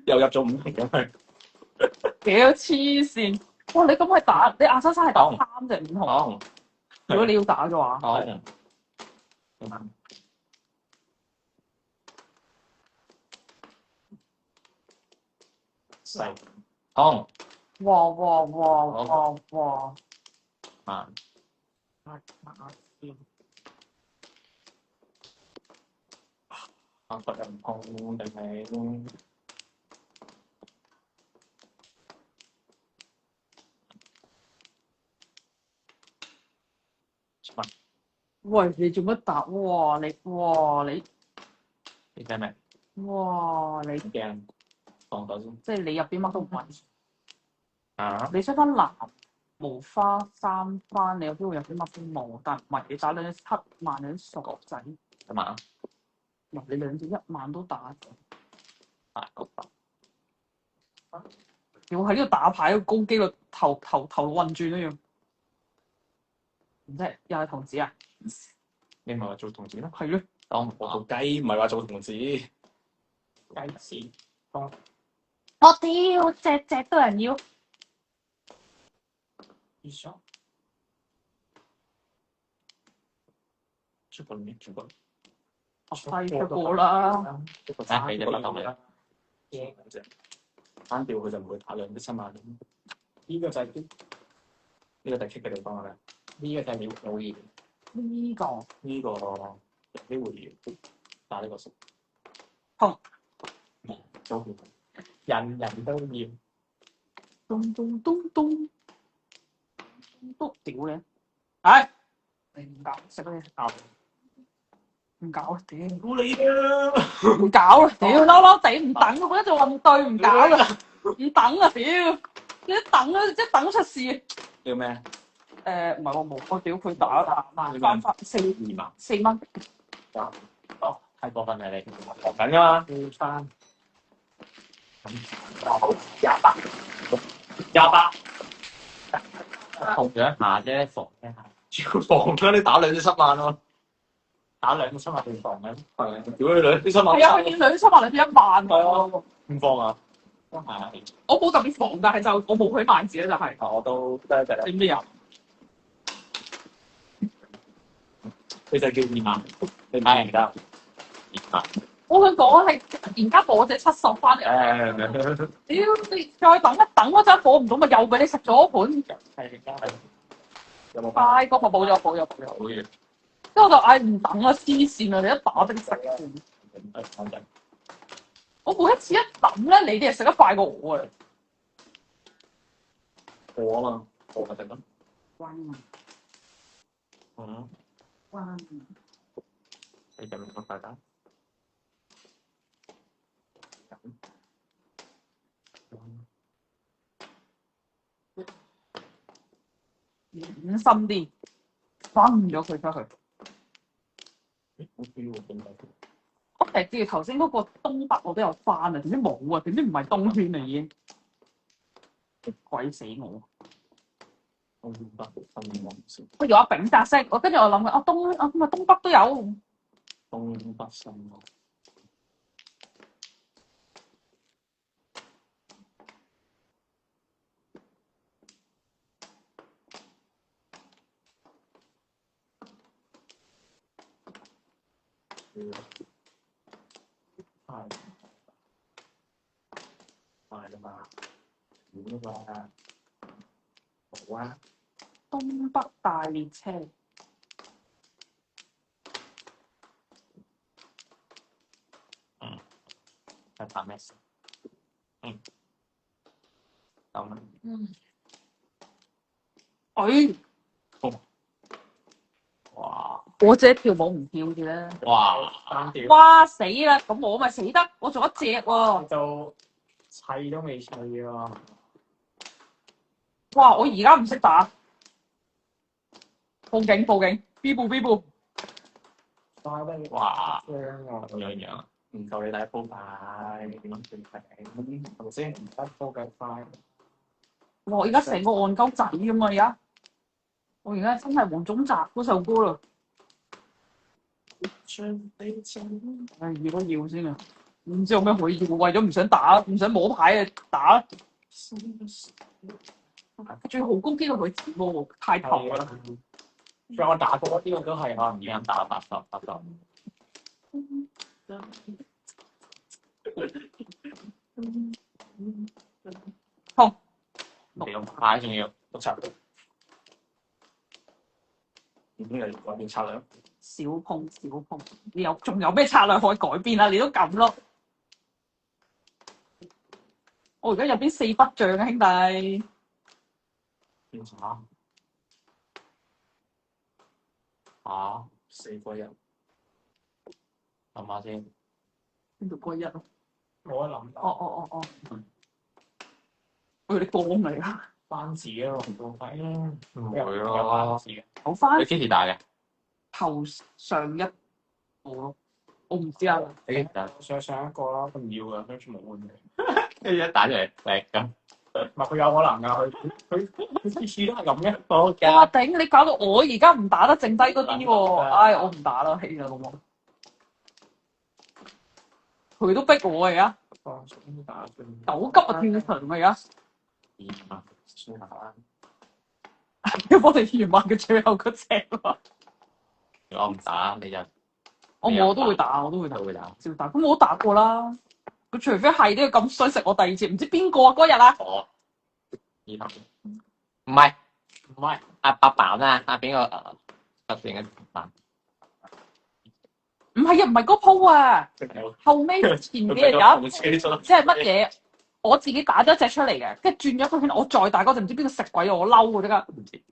又入咗5瓶咁樣。屌黐線！哇！你咁係打你亞莎莎係打3隻5紅，好，如果你要打嘅話，好，細好，哇！啊，我覺得唔痛定係喂，你做乜打？哇！你你聽咩？哇！你驚放手先。即係你入邊乜都唔係。啊？你出翻藍無花3番，你有機會入邊乜都冇，但唔係你打兩隻7萬兩隻傻仔。咁啊？嗱，你兩隻1萬都打咗。啊，覺得要喺呢度打牌，高機率頭運轉都要。唔知又係童子啊？你唔係話做童子咩？係咯。當我做雞，唔係話做童子。雞子。我屌，隻都人要。醫生。出過面，出過。係出過啦。出過你哋乜咁嘅？驚嗰隻。單調佢就唔會打2隻7萬。呢個就係呢個就係棘嘅地方係咪？呢個就係老二。呢個呢個有機會打呢個色。痛。都人人都要。咚，都屌你！唉，你唔搞食嗰啲咬唔搞啊！屌，估你啊！唔搞啦！屌，嬲地唔等，我覺得做運對唔搞啦，唔等啊！屌，你一等啊，即係等出事。要咩？唔係我冇，我屌佢打翻2萬。 4蚊。哦，太過分啦你！學緊㗎嘛？要翻。28。痛咗一下啫，防一下。要防啦！你打2隻7萬喎。打2隻7萬定防嘅？係。屌你2隻7萬。係啊，佢見2隻7萬，你1萬係啊。唔放啊？係啊。我冇特別防，但係就我冇佢萬字咧，就係。我都得一隻啦。點咩啊？你就叫2萬，你唔得。2萬。我想講係而家播隻70翻嚟。屌你再等一等嗰陣播唔到，咪又俾你食咗盤。係而家有冇快個我補咗。好嘢。跟住我就嗌唔等啦，黐線啊！你一打即食。我每一次一等咧，你哋係食得快過我啊！我啊嘛，我咪得咯。關嗯。關你就唔覺得㗎？小心啲，分咗佢出去。好標喎，點解？我其實頭先嗰個東北我都有翻啊，點知冇啊？點知唔係東圈嚟已經，鬼死我！東北分黃色。不如我丙格式，跟住我諗緊，東北都有。東北新喎。快啦嘛，點啊？好啊。東北大列車。係打咩事？咁啊。哇！我只跳舞唔跳嘅啦。哇！單調。哇死啦！咁我咪死得，我做一隻喎。就砌都未砌喎。哇！我而家唔識打，報警 ！B 部。快得哇！張啊！樣唔夠你第一鋪牌，點樣算快？係咪先？唔得鋪計快。我而家成個戇鳩仔咁嘛，而家我而家真係黃宗澤嗰首歌啦。唉，要都要先啊！唔知有咩可以要，為咗唔想打，唔想摸牌啊打。最好攻擊到佢自摸喎，太頭啦！仲有我打過呢個都係可能而家打80。痛！你咁快仲要六七，已經係改變策略。小碰，你仲有咩策略可以改變啊？你都咁咯。我而家入邊4筆將啊，兄弟。變啥？啊，4個人，諗下先。邊度歸一啊？冇得諗。哦。我哋光嚟㗎。番子啊，唔到底啦。唔會有咯番子嘅。好翻你幾時打嘅？頭上一個咯，我唔知啊。你幾時打？上一個啦，佢唔要㗎，跟住冇換嘅。跟住一打出嚟叻咁。唔係佢有可能㗎，佢次次都係咁嘅。好哇㗎。頂！你搞到我而家唔打得，剩低嗰啲喎。唉，我唔打啦，棄啦，老母。佢都逼我啊！而家放鬆打先。9級啊，跳場啊！而家算下。要幫你完埋嘅最後嗰隻喎。我唔打你就我都會打，我都會打，都會打。照打。咁我都打過啦。佢除非係都要咁衰食我第二次，唔知邊個啊嗰日啊？我呢頭唔係阿白板啊，阿邊個特定嘅版？唔係啊，唔係嗰鋪啊。後尾前幾日有一即係乜嘢？我自己打咗一隻出嚟嘅，跟住轉咗個圈，我再打嗰陣唔知邊個食鬼我嬲喎！即刻唔知。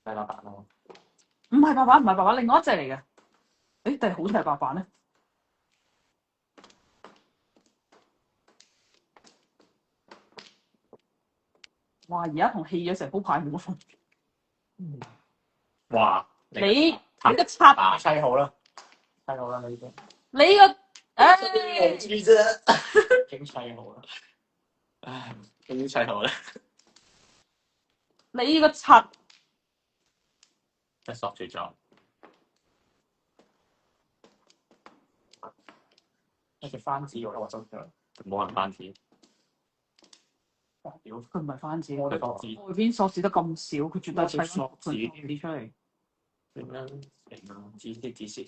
係白板咯。唔係白板，唔係白板，另外一隻嚟嘅。誒，定係好似係白板咧？哇！而家同棄咗成鋪牌冇乜分別。哇！你個賊，打砌好啦，砌好啦，你已經。你個唉，知啫，已經砌好啦。唉，終於砌好啦。你個賊，一索住咗。一隻番子我都話真嘅。冇人番子。屌！佢唔係番子，我哋佢索子外邊索士得咁少，佢絕對砌我哋索子字出嚟。點樣成啊？指示。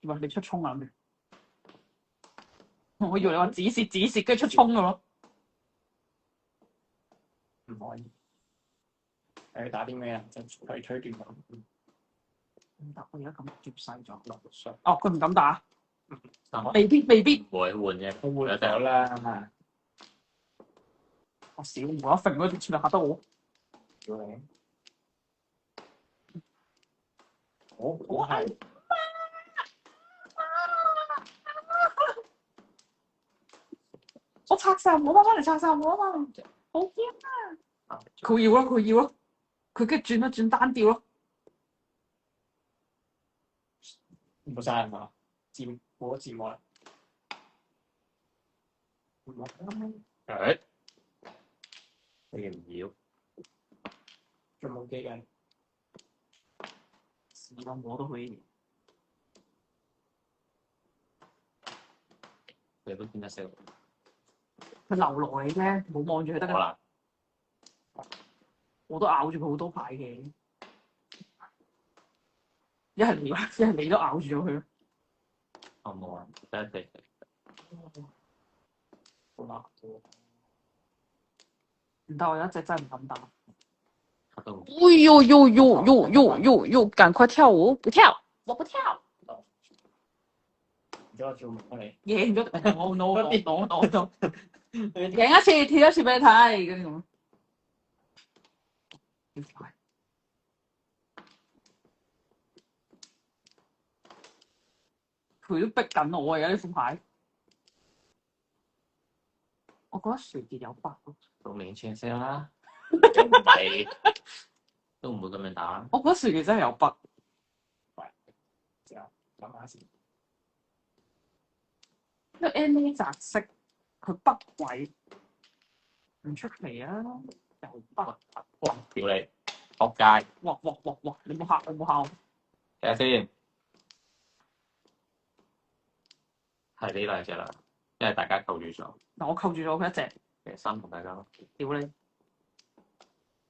喂，你出衝啊！我以為你話指示，跟住出衝嘅咯。唔可以。誒打啲咩啊？就推斷咁。唔得，我而家咁接細咗。落上。哦，佢唔敢打，啊未必。唔會換嘅，我換咗啦。我少，我一揈嗰啲全部嚇得我。屌你！我係我拆晒，我翻嚟拆晒我啊嘛，好驚啊！佢要咯，佢跟住轉一轉單調咯。冇晒人嘛？冇咗字幕啦。誒，你唔要？仲冇機嘅。是啦，我都可以。你都見得識。佢流落嚟啫，冇望住佢得㗎。好啦。我都咬住佢好多牌嘅，一係你都咬住咗佢咯。我冇啊，得一隻。好難嘅。唔得，我有一隻真係唔敢打。嚇到我。哎呦，趕快跳舞！不跳，我不跳。而家我做唔到你。贏咗，no，贏一次，跳一次俾你睇，嗰啲咁。佢都逼緊我而家呢副牌。我覺得薯傑有筆咯。讀明清晰啦。你都唔會咁樣打。我覺得薯傑真係有筆。之後諗下先。因為 NA 擲色，佢北位唔出奇啊！又北，哇！屌你，仆街！哇！你冇嚇我冇嚇我，睇下先，係呢兩隻啦，因為大家扣住咗。嗱我扣住咗佢一隻，其實三同大家咯，屌你！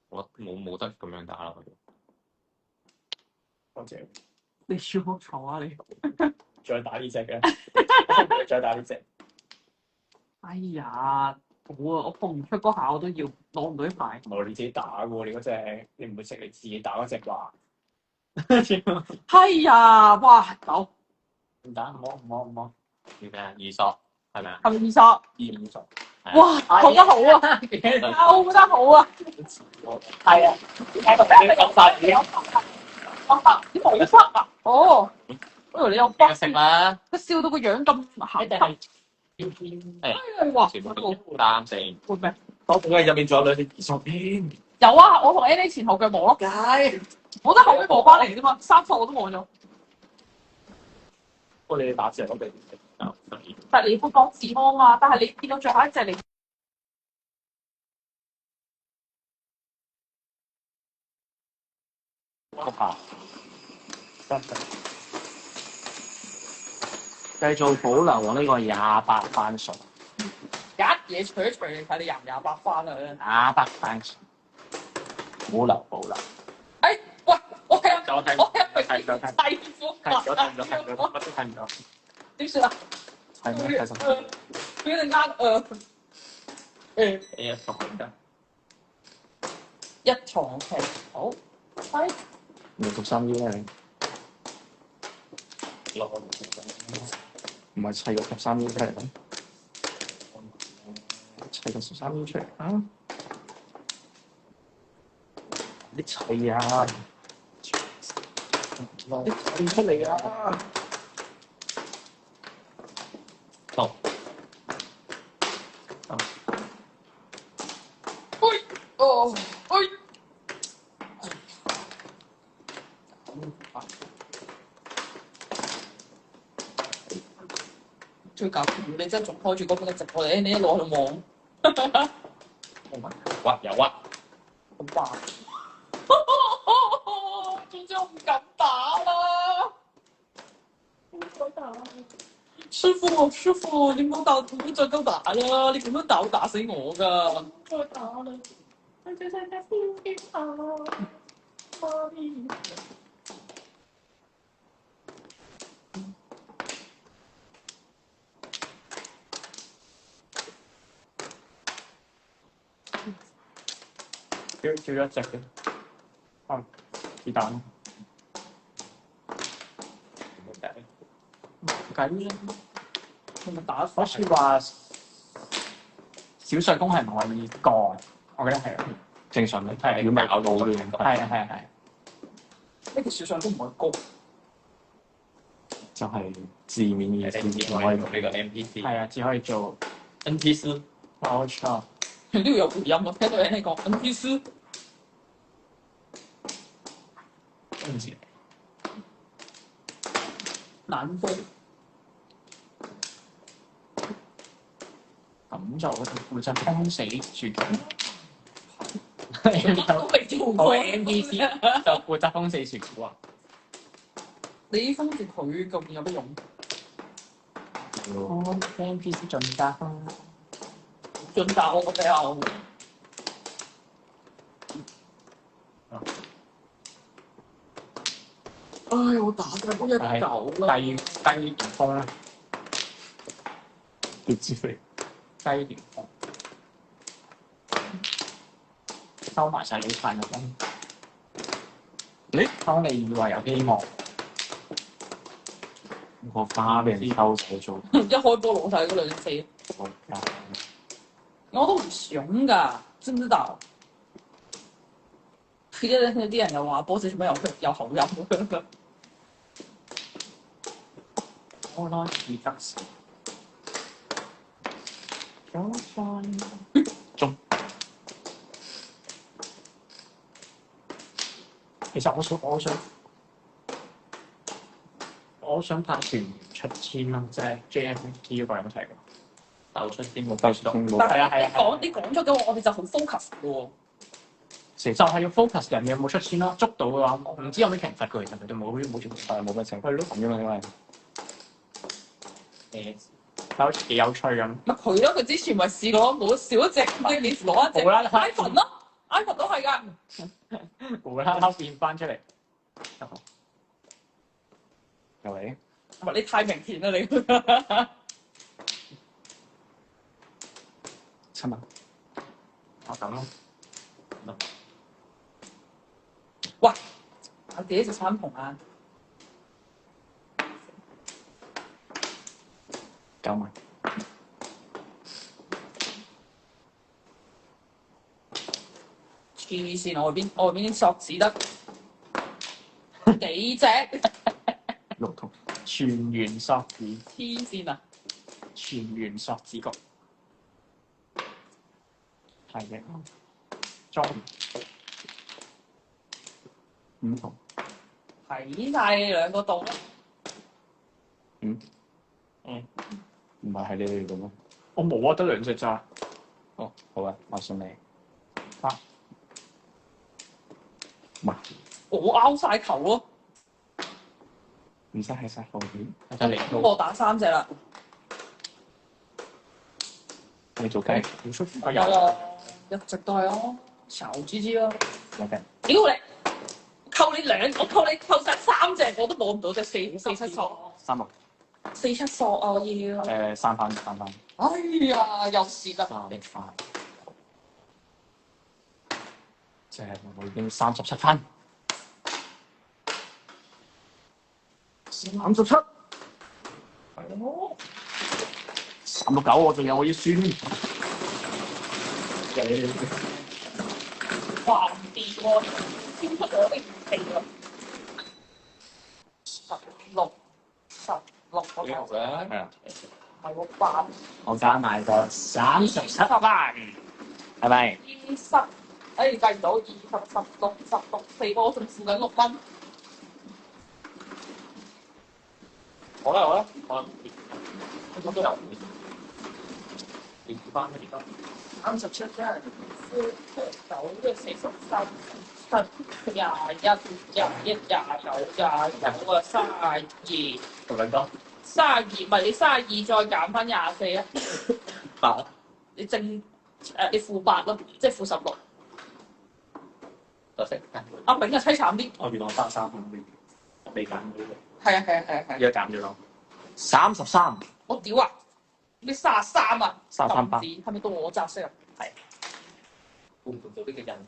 我冇得咁樣打啦。多謝。你要我嘈啊你！再打呢只嘅，再打呢隻。哎呀，好啊！我放唔出嗰下我都要攞唔到啲牌。唔係你自己打嘅喎，你嗰隻你唔會食你自己打嗰隻啩？哎呀，哇！走唔打，唔好。叫咩啊？二索係咪啊？係咪二索？二索。哇！扣得好啊！扣得好啊！係啊，睇到你講晒嘢。你冇筆啊？哦，我以為你有筆。食啦，佢笑到個樣咁鹹濕。哎呀，哇！全部都三四。會咩？我估計入面仲有兩隻二索添。有啊，我同 Annie 前後腳磨咯。我都後尾磨翻嚟啫嘛，三索我都磨咗。不過你哋打字係攞嚟但係你會講字芒啊，但係你見到最後一隻你。下。繼續保留我呢個28番數。一嘢除一除，你睇你28番啊28番數。保留。哎，喂，我係我睇我係睇唔到睇苦睇唔到，乜都睇唔到。點算啊？係咩？睇實。俾你一索得。一床皮好，係你讀3腰咩？唔係砌個13腰出嚟咩？砌個13腰出嚟啊！你砌啊！你砌出嚟啊！好。哦，最搞笑，你真係仲開住嗰本嘅直播嚟，你一攞去望，哇！有啊！咁打，總之我唔敢打啦。師傅，你唔好再鳩打啦！你咁樣打會打死我㗎。再打啦！你最細隻燒機啊！媽咪。少咗一隻嘅，子彈。唔緊啦，你咪打好似話小碎弓係唔可以降，我記得係正常嘅，係如果唔係搞到嘅。係。呢個小上都唔可以高。就係字面意思，唔可以用呢個 NPC。係啊，只可以做 NPC。冇錯。呢度有回音啊！聽到你講 NPC。唔知。難波。咁就負責封死住佢。都未做好過 NPC 就負責封死薯條啊！你封住佢究竟有乜用？我 NPC 進化啦！進化我個比較。唉，我打緊一嚿啦。低點風啦，跌支飛，低點風，收埋晒你塊嘅風。當你以為有希望，個花俾人收走咗。一開波攞晒嗰兩四。我都唔想㗎，知唔知道？而家啲人又話波子做咩有口音？我攞二得四，中。其實我想拍團出千啦，即係 JMT 嗰個有冇睇過？鬥出啲冇鬥出啲冇但係啊係啊係啊你講咗嘅話，我哋就好 focus 嘅喎。就係要 focus 人哋有冇出先咯，捉到嘅話，唔知有咩懲罰嘅，其實佢哋冇懲罰，冇乜情係咯，咁啫嘛，因為但好似幾有趣咁。咪佢咯，佢之前咪試過冇少一隻 Dennis 攞一隻無啦啦 iPhone 咯，iPhone 都係㗎。無啦啦變翻出嚟，又嚟係咪你太明顯啦你？ 7萬，我咁咯。喂，我幾隻三紅啊9萬，黐線，外邊啲索子得幾隻？ 6筒，全員索子，黐線啊！全員索子局，係嘅，裝5筒，睇晒你兩個度啦。唔係你哋嘅咩？我冇啊，得2隻咋。哦，好啊，我信你。啊，我拗晒球咯，唔使係晒後邊，得嚟咁我打3隻啦。你做雞，好出係啊，一直都係咯，炒 GG 咯。有雞，屌你！我扣晒3隻，我都攞唔到隻4-7索。 3六， 4-7索啊！我要。 3番。哎呀，又蝕啦！ 3番，即係我已經37分。37，係咯。 369，我仲有我要輸。話唔掂喎，超出我的預期喎。16係啊，唔係喎8。我加埋個37番，係咪？20，計唔到20、16、4個，我仲負緊6分。好啦，我都有。37真係負9嘅43、7、21、21、29啊，32。同兩個32唔係你32再減翻24啊？ 8，你你負8咯，即係負16。就識。阿炳就凄慘啲。我原來33分，未減到嘅，係啊。而家減咗咯。 33，我屌啊！你33啊33班禁止係咪到我擲色啊？係。估唔到呢個人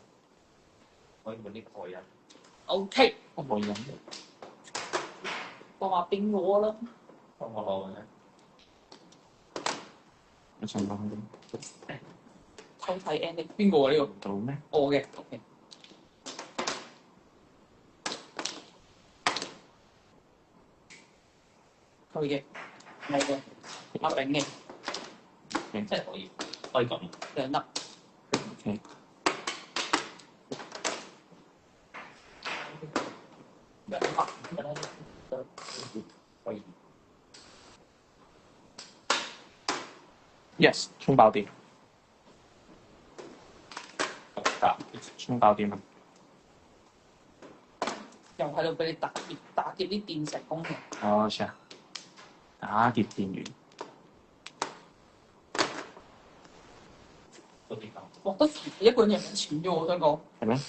可以揾呢個人。 OK，我冇人。幫阿炳攞啦。幫我攞嘅。我想講啲。抽睇 ending 邊個啊？呢個到咩？我嘅 OK。佢嘅我嘅阿炳嘅即係可以咁。 2粒。 OK。2粒。可以。Yes， 衝爆點。衝爆點啊！又喺度俾你打劫啲電石工人。我知啊，打劫電源。獲得自己一個人贏錢啫喎，我想講。係咩？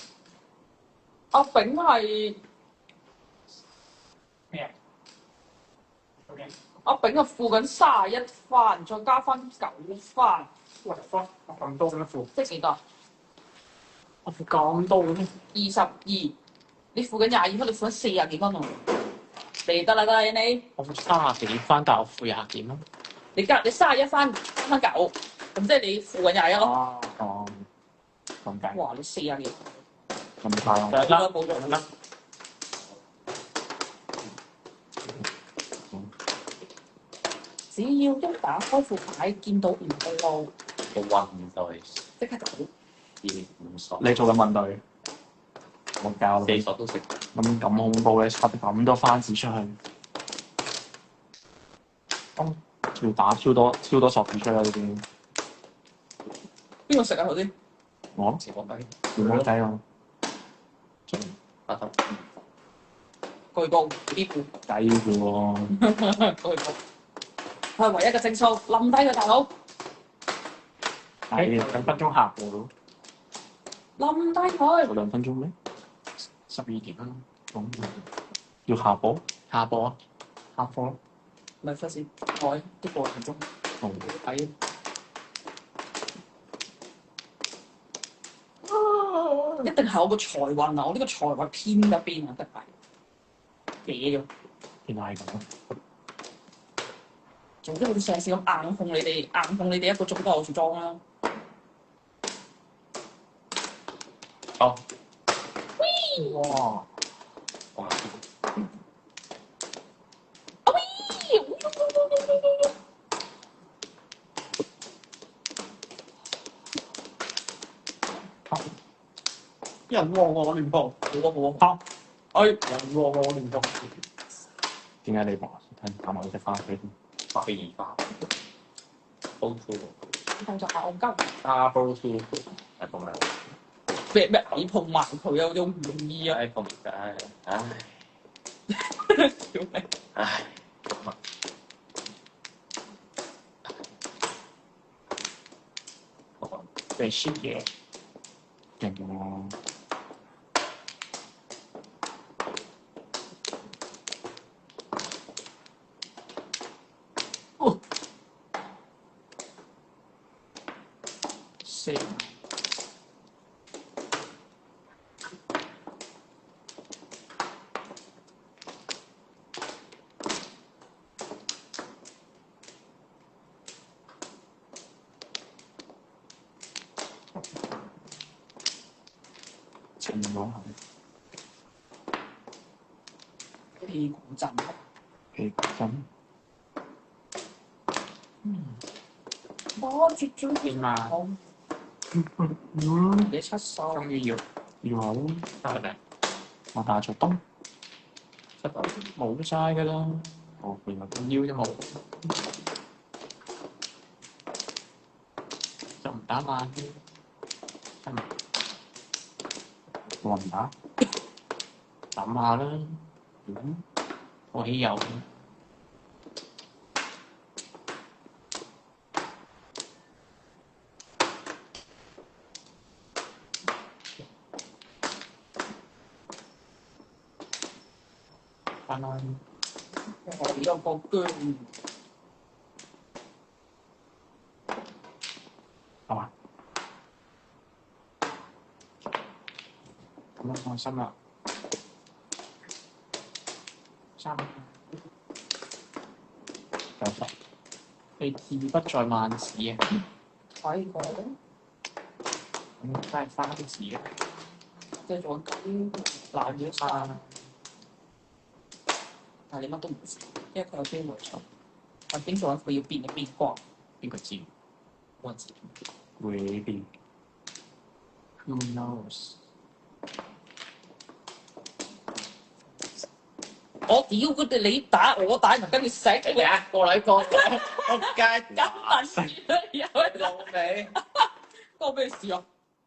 阿炳係咩啊？OK，阿炳啊，負緊31番，再加翻9番，喂，科咁多嘅咩負？即係幾多？我負咁多嘅咩？ 22，你負緊22分，你負緊40幾分喎。嚟得啦你，我負30幾分，但係我負20點咯。你31番加翻9，咁即係你負緊21咯。哦，咁解。哇！你40幾，咁快咯。應該冇用啦。只要一打開副牌，見到唔對路，個運隊即刻走。 5索，你做緊問對，我教4索都食。咁恐怖嘅，插咁多番子出去。要打超多索片出啦呢啲。邊個食啊頭先？我前個雞，原雞咯，白頭巨高呢股，雞嘅喎。巨高。佢係唯一嘅正數，冧低佢大佬，係2分鐘下播咯，冧低佢。有2分鐘咩12點啦，咁要下播？下播啊！下播？唔係費事改啲過程中哦，睇。一定係我個財運啊！我呢個財運偏一邊啊，得係嘢咗。原來係咁。總之好似上次咁硬控你哋1個鐘都有住裝啦。好，哇！哇！人喎我亂播，好啊！人喎我亂播。點解你播？睇打埋嗰隻花飛。花飛二花，double two，動作係戇鳩， double two，係咁樣。咩你碰埋佢有種寓意啊！ iPhone 而家，唉，屌你！唉，被 shit 嘢，勁喎！4情咗係屁股震，屁股針。我絕咗點啊？你出手，終於要要下咯，得啦，我打咗燈，出到冇晒㗎啦。哦，原來腰啫冇，就唔打慢啲，係咪？我唔打。諗下啦，我起油，翻啦，我有個姜，係嘛？咁樣放心啦。390，你志不在萬事啊！睇過，咁都係花啲字啊！即係做緊爛咗晒，但係你乜都唔知，因為佢有機會錯。我經常佢要變一變光，邊個知？我知。會變。 Who knows？我屌佢哋，你打我打，然後跟住食。你哋啊，個女個仆街打死有老味！關我咩事啊？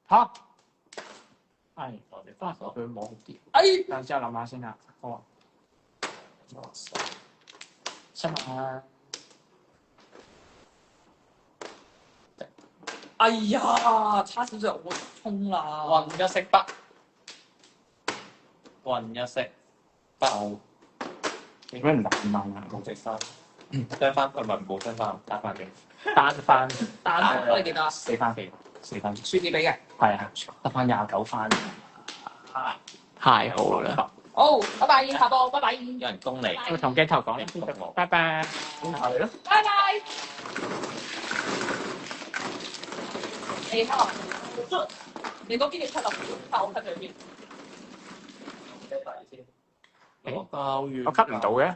嚇！係，我哋翻去網啲。哎，等之後諗下先啦。好啊。新聞啊！哎呀，差少少我衝啦！混一色筆，混一色筆，點解唔打唔慢啊？冇積分，雙翻唔係冇雙翻，打翻嘅，單翻單分你幾多啊？4分4分。輸幾比嘅？係啊，得翻29分。太好啦！好，拜拜，下播，拜拜，有人攻你，我同鏡頭講啦，拜拜。係咯。拜拜。你好，你嗰邊嘅出落，我出去邊？我教完，我 cut 唔到嘅。